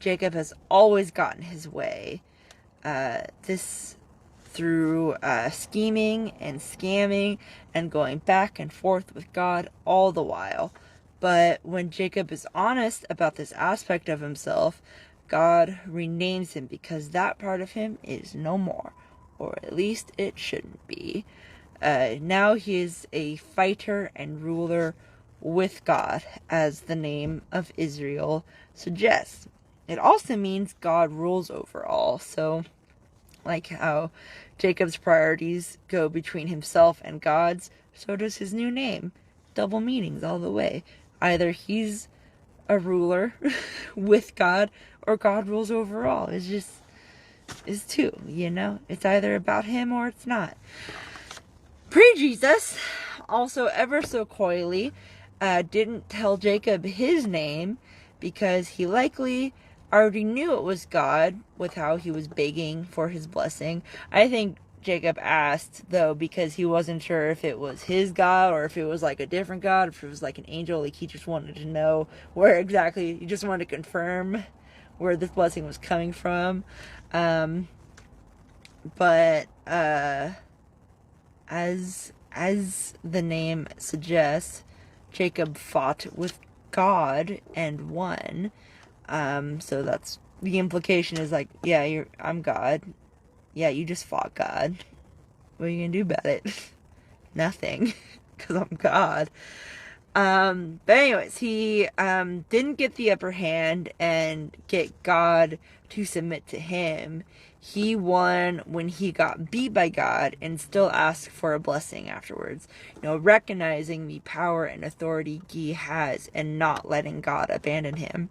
Jacob has always gotten his way. This through scheming and scamming and going back and forth with God all the while. But when Jacob is honest about this aspect of himself, God renames him because that part of him is no more. Or at least it shouldn't be. Now he is a fighter and ruler with God, as the name of Israel suggests. It also means God rules over all. So, like how Jacob's priorities go between himself and God's, so does his new name. Double meanings all the way. Either he's a ruler with God, or God rules over all. It's two, you know? It's either about him or it's not. Pre-Jesus, also ever so coyly, didn't tell Jacob his name because he likely already knew it was God with how he was begging for his blessing. I think Jacob asked, though, because he wasn't sure if it was his God or if it was like a different God, if it was like an angel. Like, he just wanted to know where exactly, he just wanted to confirm where this blessing was coming from. But as the name suggests, Jacob fought with God and won. So that's the implication is like, yeah, I'm God. Yeah, you just fought God. What are you gonna do about it? Nothing, because I'm God. But anyways, he didn't get the upper hand and get God to submit to him. He won when he got beat by God and still asked for a blessing afterwards. Recognizing the power and authority he has and not letting God abandon him.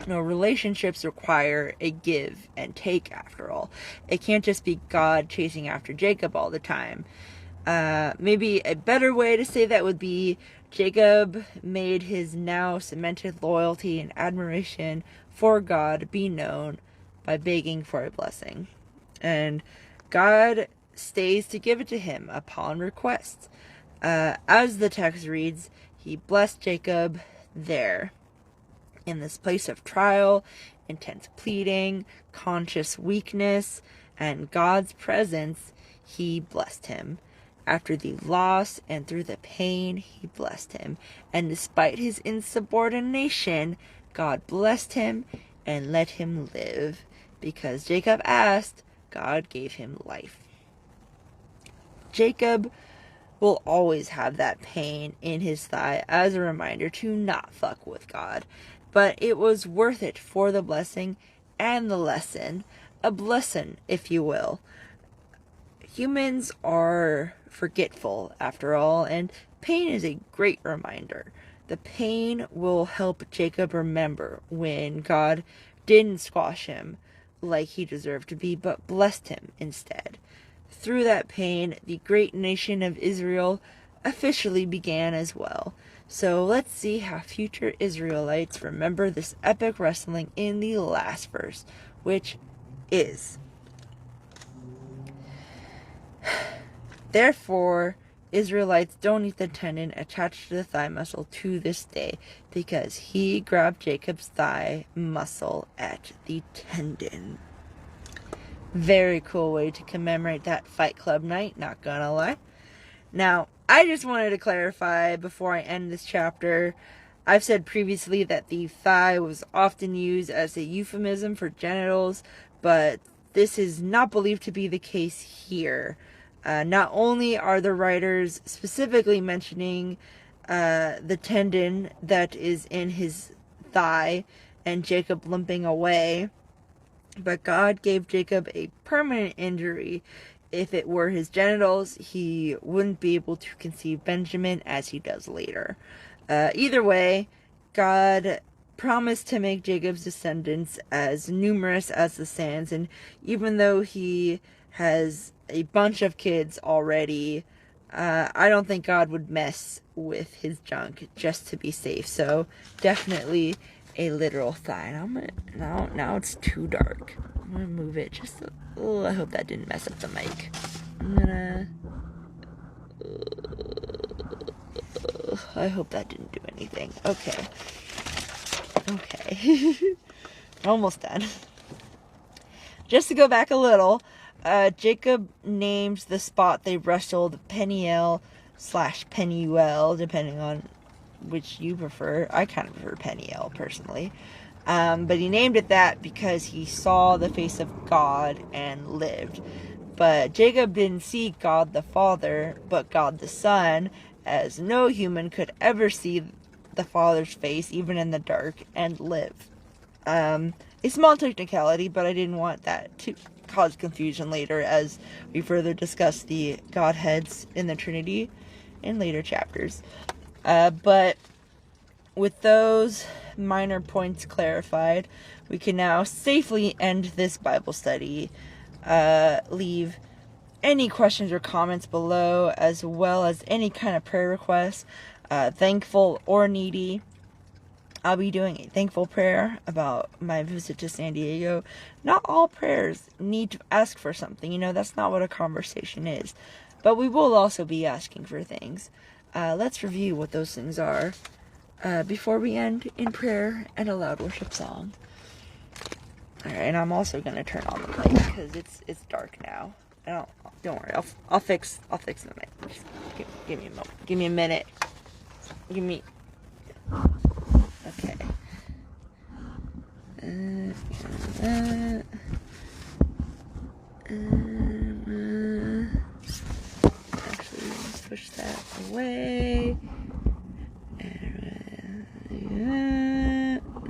Relationships require a give and take, after all. It can't just be God chasing after Jacob all the time. Maybe a better way to say that would be Jacob made his now cemented loyalty and admiration for God be known by begging for a blessing. And God stays to give it to him upon request. As the text reads, he blessed Jacob there. In this place of trial, intense pleading, conscious weakness, and God's presence, he blessed him. After the loss and through the pain, he blessed him. And despite his insubordination, God blessed him and let him live. Because Jacob asked, God gave him life. Jacob will always have that pain in his thigh as a reminder to not fuck with God. But it was worth it for the blessing and the lesson. A blessing, if you will. Humans are forgetful, after all, and pain is a great reminder. The pain will help Jacob remember when God didn't squash him like he deserved to be, but blessed him instead. Through that pain, the great nation of Israel officially began as well. So let's see how future Israelites remember this epic wrestling in the last verse, which is, therefore, Israelites don't eat the tendon attached to the thigh muscle to this day, because he grabbed Jacob's thigh muscle at the tendon. Very cool way to commemorate that Fight Club night, not gonna lie. Now, I just wanted to clarify before I end this chapter. I've said previously that the thigh was often used as a euphemism for genitals, but this is not believed to be the case here. Not only are the writers specifically mentioning the tendon that is in his thigh and Jacob limping away, but God gave Jacob a permanent injury. If it were his genitals, he wouldn't be able to conceive Benjamin as he does later. Either way, God promised to make Jacob's descendants as numerous as the sands, and even though he has a bunch of kids already, I don't think God would mess with his junk just to be safe. So definitely a literal thigh. Now it's too dark. I'm gonna move it just I hope that didn't mess up the mic. I hope that didn't do anything. Okay. Almost done. Just to go back a little, Jacob names the spot they wrestled Peniel/Penuel, depending on which you prefer. I kind of prefer Peniel, personally. But he named it that because he saw the face of God and lived. But Jacob didn't see God the Father, but God the Son, as no human could ever see the Father's face, even in the dark, and live. A small technicality, but I didn't want that to cause confusion later as we further discuss the Godheads in the Trinity in later chapters. But with those minor points clarified, we can now safely end this Bible study. Leave any questions or comments below, as well as any kind of prayer requests, thankful or needy. I'll be doing a thankful prayer about my visit to San Diego. Not all prayers need to ask for something. That's not what a conversation is. But we will also be asking for things. Let's review what those things are before we end in prayer and a loud worship song. Alright, and I'm also going to turn on the light because it's dark now. Don't worry. I'll fix the mic. Just give me a moment. Give me a minute. Okay. Actually, let's push that away.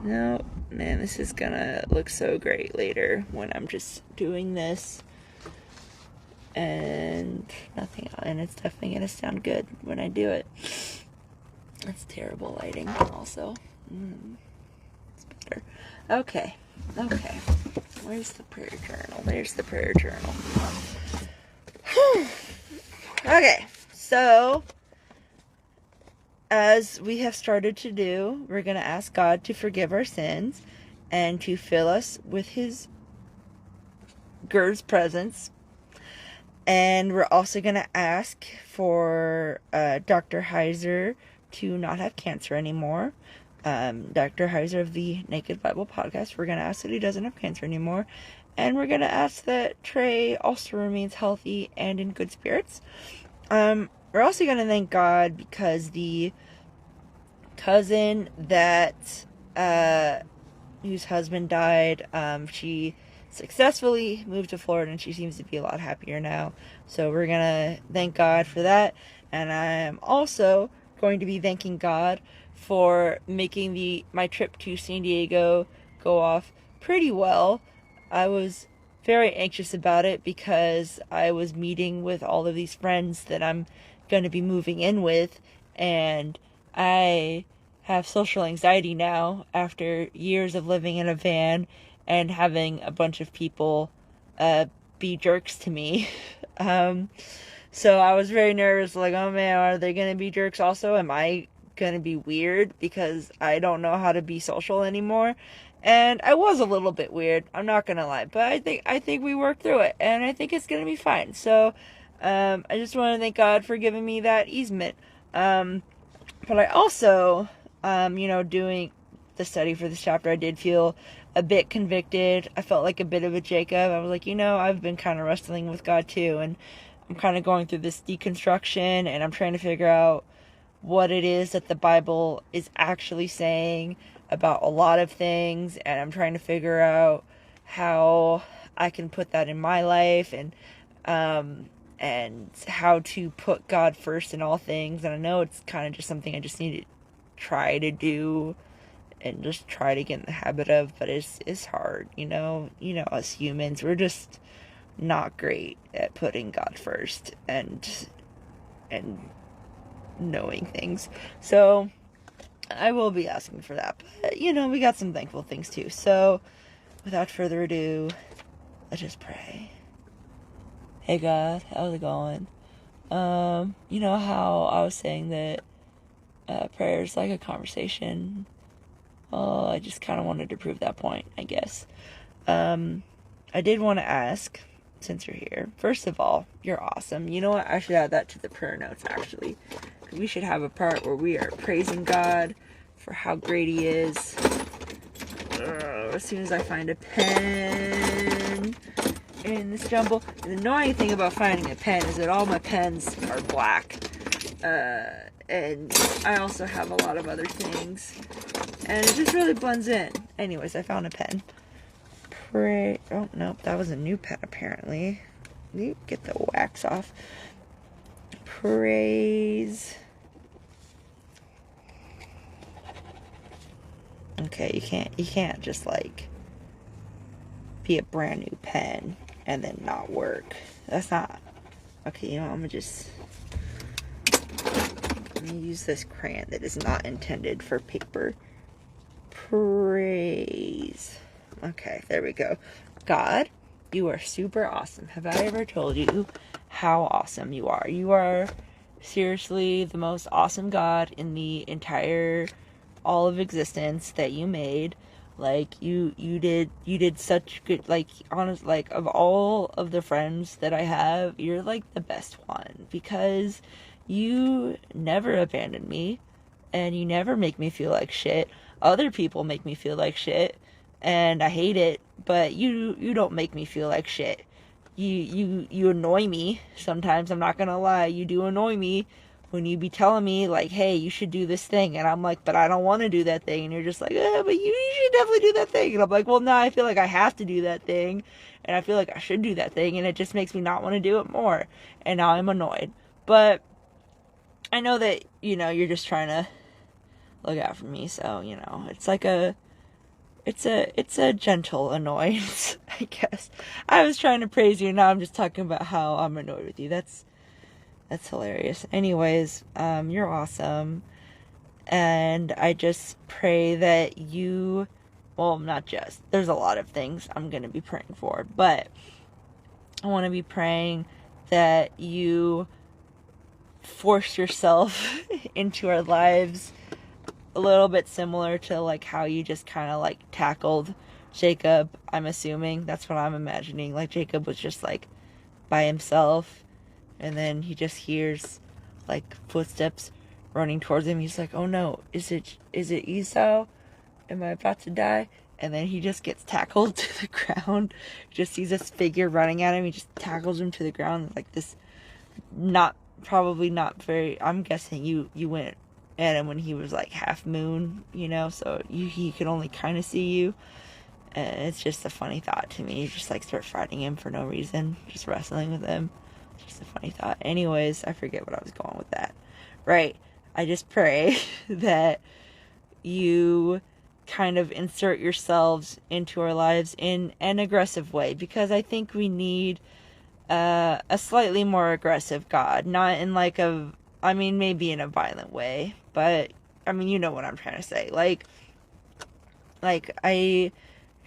No, man, this is gonna look so great later when I'm just doing this and nothing else, and it's definitely gonna sound good when I do it. That's terrible lighting also. It's better. Okay. Where's the prayer journal? There's the prayer journal. Okay, so as we have started to do, we're going to ask God to forgive our sins and to fill us with His presence. And we're also going to ask for Dr. Heiser to not have cancer anymore. Dr. Heiser of the Naked Bible Podcast, we're going to ask that he doesn't have cancer anymore. And we're going to ask that Trey also remains healthy and in good spirits. We're also going to thank God because the cousin that whose husband died. She successfully moved to Florida, and she seems to be a lot happier now. So we're gonna thank God for that. And I am also going to be thanking God for making my trip to San Diego go off pretty well. I was very anxious about it because I was meeting with all of these friends that I'm going to be moving in with, and I have social anxiety now after years of living in a van and having a bunch of people be jerks to me. So I was very nervous, like, oh man, are they going to be jerks also? Am I going to be weird because I don't know how to be social anymore? And I was a little bit weird, I'm not going to lie, but I think we worked through it, and I think it's going to be fine. So I just want to thank God for giving me that easement. But I also, doing the study for this chapter, I did feel a bit convicted. I felt like a bit of a Jacob. I was like, I've been kind of wrestling with God too, and I'm kind of going through this deconstruction, and I'm trying to figure out what it is that the Bible is actually saying about a lot of things, and I'm trying to figure out how I can put that in my life, and how to put God first in all things. And I know it's kind of just something I just need to try to do and just try to get in the habit of, but it's hard, us humans, we're just not great at putting God first and knowing things. So I will be asking for that, but we got some thankful things too. So without further ado, let's just pray. Hey God, how's it going? You know how I was saying that prayer is like a conversation? Oh, I just kind of wanted to prove that point, I guess. I did want to ask, since you're here, first of all, you're awesome. You know what? I should add that to the prayer notes, actually. We should have a part where we are praising God for how great He is. As soon as I find a pen in this jumble. The annoying thing about finding a pen is that all my pens are black. And I also have a lot of other things. And it just really blends in. Anyways, I found a pen. Oh, nope, that was a new pen, apparently. Get the wax off. Praise. Okay, you can't just, be a brand new pen and then not work. That's not... Okay, I'm gonna use this crayon that is not intended for paper. Praise. Okay, there we go. God, you are super awesome. Have I ever told you how awesome you are? You are seriously the most awesome God in the entire all of existence that you made. You did such good, honest, of all of the friends that I have, you're the best one, because you never abandon me and you never make me feel like shit. Other people make me feel like shit and I hate it, but you don't make me feel like shit. You annoy me sometimes, I'm not gonna lie. You do annoy me when you be telling me, hey, you should do this thing, and I'm like, but I don't want to do that thing, and you're just like, but you should definitely do that thing, and I'm like, well, no, I feel like I have to do that thing, and I feel like I should do that thing, and it just makes me not want to do it more, and now I'm annoyed. But I know that, you're just trying to look out for me, so, it's a gentle annoyance, I guess. I was trying to praise you, now I'm just talking about how I'm annoyed with you. That's hilarious. Anyways, you're awesome. And I just pray that not just, there's a lot of things I'm going to be praying for, but I want to be praying that you force yourself into our lives a little bit similar to how you just kind of tackled Jacob. I'm assuming that's what I'm imagining. Jacob was just by himself, and then he just hears footsteps running towards him. He's like, oh no, is it Esau? Am I about to die? And then he just gets tackled to the ground. Just sees this figure running at him. He just tackles him to the ground. This probably not very, I'm guessing you went and then when he was like half moon, so he could only kind of see you. And it's just a funny thought to me. You just like start fighting him for no reason, just wrestling with him. It's just a funny thought. Anyways, I forget what I was going with that. Right. I just pray that you kind of insert yourselves into our lives in an aggressive way, because I think we need a slightly more aggressive God, not in like maybe in a violent way, but you know what I'm trying to say. Like I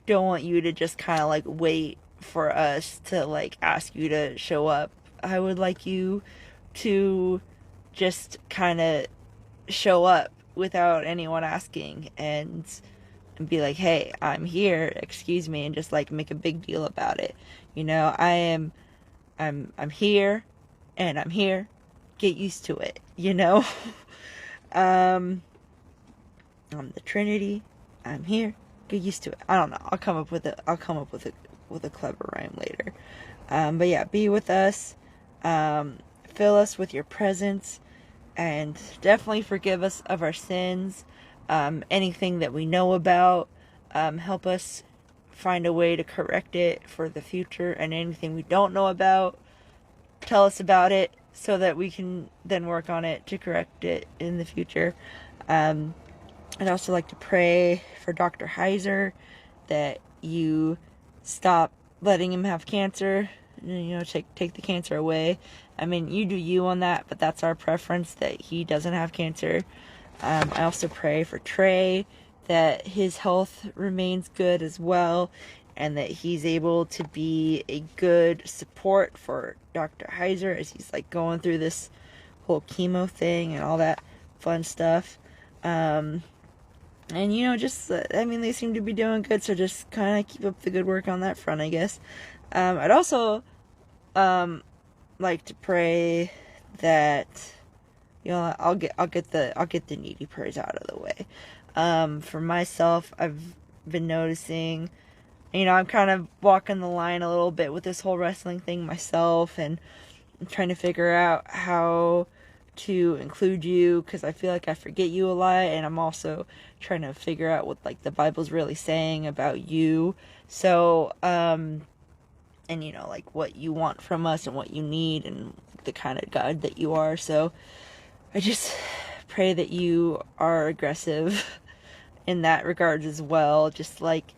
don't want you to just kind of like wait for us to like ask you to show up. I would like you to just kind of show up without anyone asking and be like, hey, I'm here, excuse me, and just like make a big deal about it. I'm here, and I'm here. Get used to it, I'm the Trinity. I'm here. Get used to it. I don't know. I'll come up with a clever rhyme later. But yeah, be with us. Fill us with your presence, and definitely forgive us of our sins. Anything that we know about, help us find a way to correct it for the future, and anything we don't know about, tell us about it so that we can then work on it to correct it in the future. I'd also like to pray for Dr. Heiser, that you stop letting him have cancer, take the cancer away. You do you on that, but that's our preference, that he doesn't have cancer. I also pray for Trey, that his health remains good as well, and that he's able to be a good support for Dr. Heiser as he's like going through this whole chemo thing and all that fun stuff. And they seem to be doing good, so just kind of keep up the good work on that front, I guess. I'd also like to pray that I'll get the needy prayers out of the way. For myself, I've been noticing, I'm kind of walking the line a little bit with this whole wrestling thing myself, and I'm trying to figure out how to include you, because I feel like I forget you a lot, and I'm also trying to figure out what like the Bible's really saying about you. So like what you want from us and what you need and the kind of God that you are. So I just pray that you are aggressive in that regard as well, just like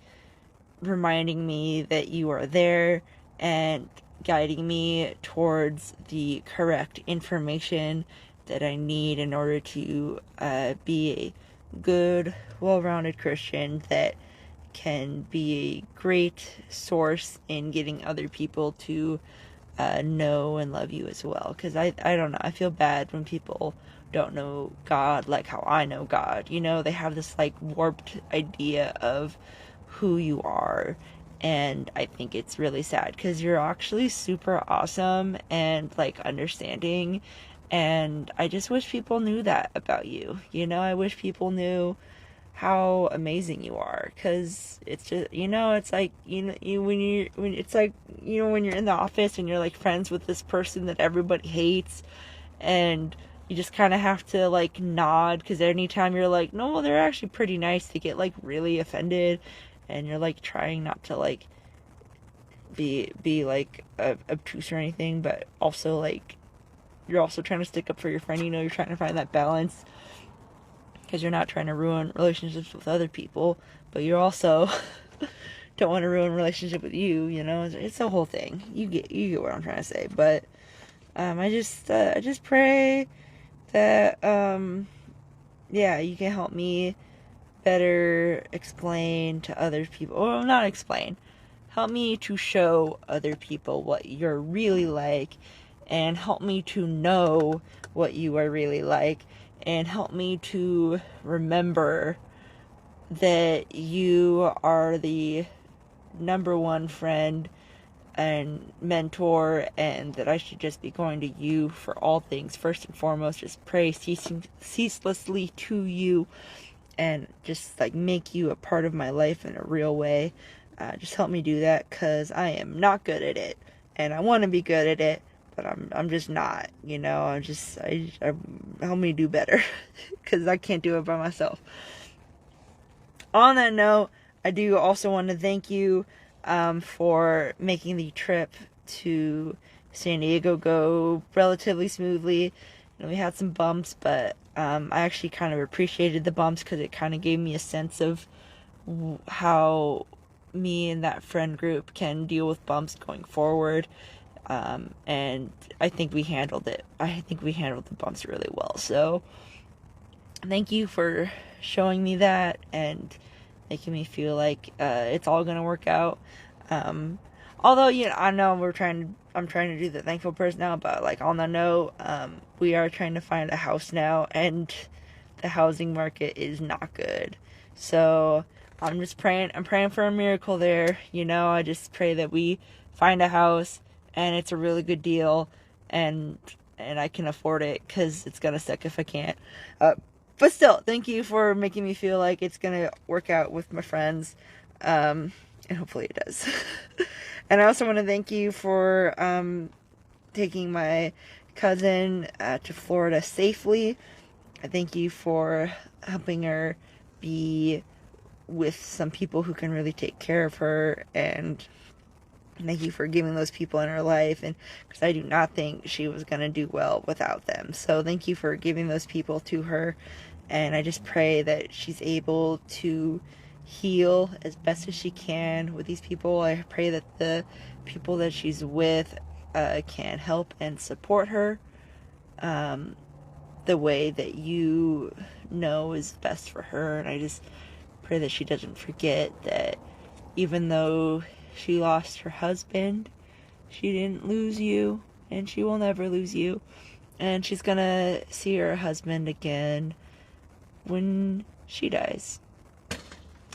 reminding me that you are there and guiding me towards the correct information that I need in order to be a good, well-rounded Christian that can be a great source in getting other people to know and love you as well. Because I don't know, I feel bad when people don't know God like how I know God. They have this like warped idea of who you are, and I think it's really sad, because you're actually super awesome and like understanding, and I just wish people knew that about you. I wish people knew how amazing you are, because it's just, it's like, when you're in the office and you're like friends with this person that everybody hates, and you just kind of have to like nod, because anytime you're like, no, they're actually pretty nice, they get like really offended, and you're like trying not to like be like obtuse or anything, but also like you're also trying to stick up for your friend. You're trying to find that balance, because you're not trying to ruin relationships with other people, but you're also don't want to ruin a relationship with you. It's the whole thing. You get what I'm trying to say. But I just pray that you can help me better explain to other people, or not explain, help me to show other people what you're really like, and help me to know what you are really like, and help me to remember that you are the number one friend and mentor, and that I should just be going to you for all things. First and foremost, just pray ceaselessly to you, and just like make you a part of my life in a real way. Just help me do that, because I am not good at it, and I want to be good at it, but I'm just not, I help me do better, because I can't do it by myself. On that note, I do also want to thank you for making the trip to San Diego go relatively smoothly. We had some bumps, but I actually kind of appreciated the bumps because it kind of gave me a sense of how me and that friend group can deal with bumps going forward. And I think we handled it. I think we handled the bumps really well. So thank you for showing me that and making me feel like it's all gonna work out. Although, I know I'm trying to do the thankful prayers now, but like on the note, we are trying to find a house now, and the housing market is not good. So I'm just praying. I'm praying for a miracle there. I just pray that we find a house and it's a really good deal, and I can afford it, because it's gonna suck if I can't. But still, thank you for making me feel like it's gonna work out with my friends, and hopefully it does. And I also want to thank you for taking my cousin to Florida safely. I thank you for helping her be with some people who can really take care of her, and thank you for giving those people in her life, and because I do not think she was going to do well without them. So thank you for giving those people to her, and I just pray that she's able to heal as best as she can with these people. I pray that the people that she's with can help and support her the way that you know is best for her. And I just pray that she doesn't forget that even though she lost her husband, she didn't lose you, and she will never lose you. And she's gonna see her husband again when she dies.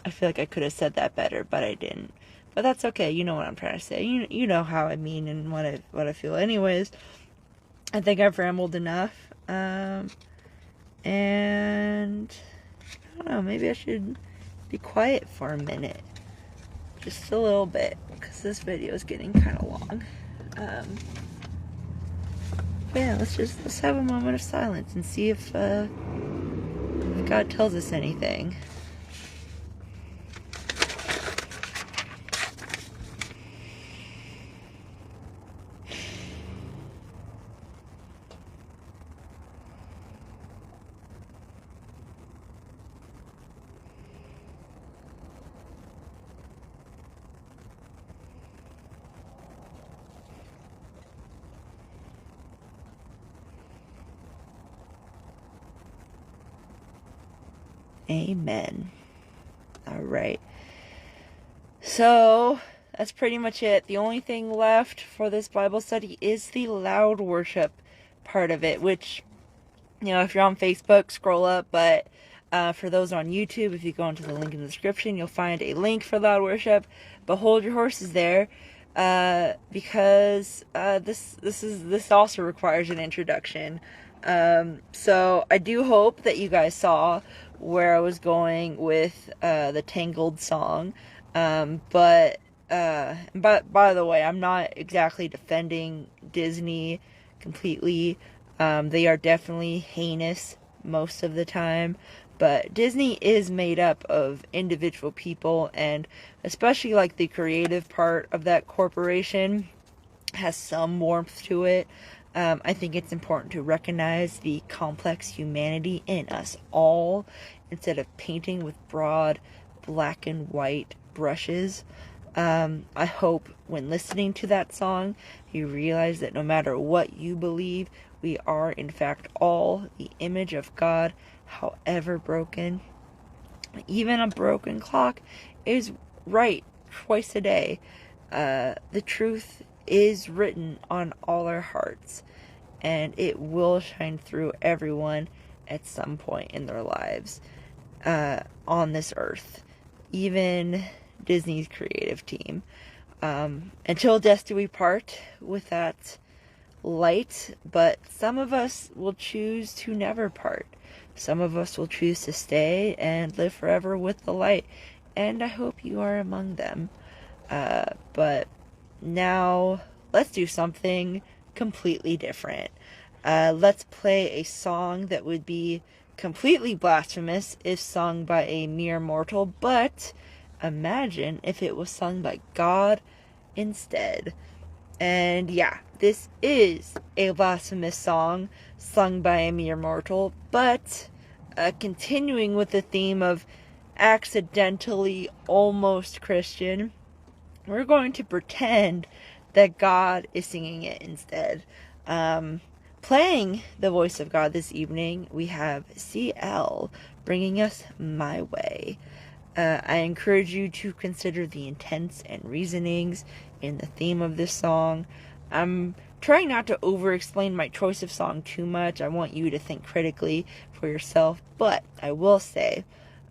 I feel like I could have said that better, but I didn't. But that's okay. You know what I'm trying to say. You know how I mean and what I feel. Anyways, I think I've rambled enough. And I don't know. Maybe I should be quiet for a minute, just a little bit, because this video is getting kind of long. But yeah, let's have a moment of silence and see if God tells us anything. Amen. All right. So that's pretty much it. The only thing left for this Bible study is the loud worship part of it, which, if you're on Facebook, scroll up. But for those on YouTube, if you go into the link in the description, you'll find a link for loud worship. But hold your horses there, because this also requires an introduction. So I do hope that you guys saw where I was going with the Tangled song. But by the way, I'm not exactly defending Disney completely. They are definitely heinous most of the time, but Disney is made up of individual people, and especially like the creative part of that corporation has some warmth to it. I think it's important to recognize the complex humanity in us all instead of painting with broad black and white brushes. I hope when listening to that song, you realize that no matter what you believe, we are in fact all the image of God, however broken. Even a broken clock is right twice a day. The truth is written on all our hearts, and it will shine through everyone at some point in their lives on this earth, even Disney's creative team. Until death do we part with that light, but some of us will choose to never part. Some of us will choose to stay and live forever with the light, and I hope you are among them. But now let's do something completely different. Let's play a song that would be completely blasphemous if sung by a mere mortal, but imagine if it was sung by God instead. And yeah, this is a blasphemous song sung by a mere mortal, but continuing with the theme of accidentally almost Christian, we're going to pretend that God is singing it instead. Playing the voice of God this evening, we have CL bringing us My Way. I encourage you to consider the intents and reasonings in the theme of this song. I'm trying not to over-explain my choice of song too much. I want you to think critically for yourself, but I will say,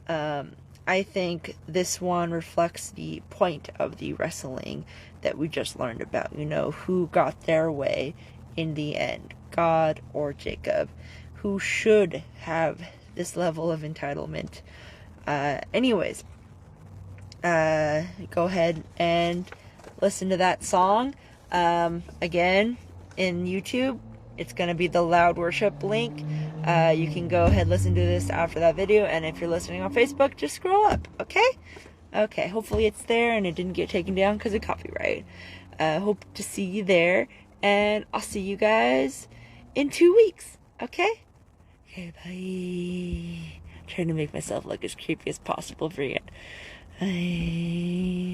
I think this one reflects the point of the wrestling that we just learned about. You know, who got their way in the end, God or Jacob? Who should have this level of entitlement? Anyways, go ahead and listen to that song. Again, in YouTube, it's going to be the Loud Worship link. You can go ahead and listen to this after that video, and if you're listening on Facebook, just scroll up, okay? Okay, hopefully it's there and it didn't get taken down because of copyright. Hope to see you there, and I'll see you guys in 2 weeks, okay? Okay, bye. Trying to make myself look as creepy as possible for you. Bye.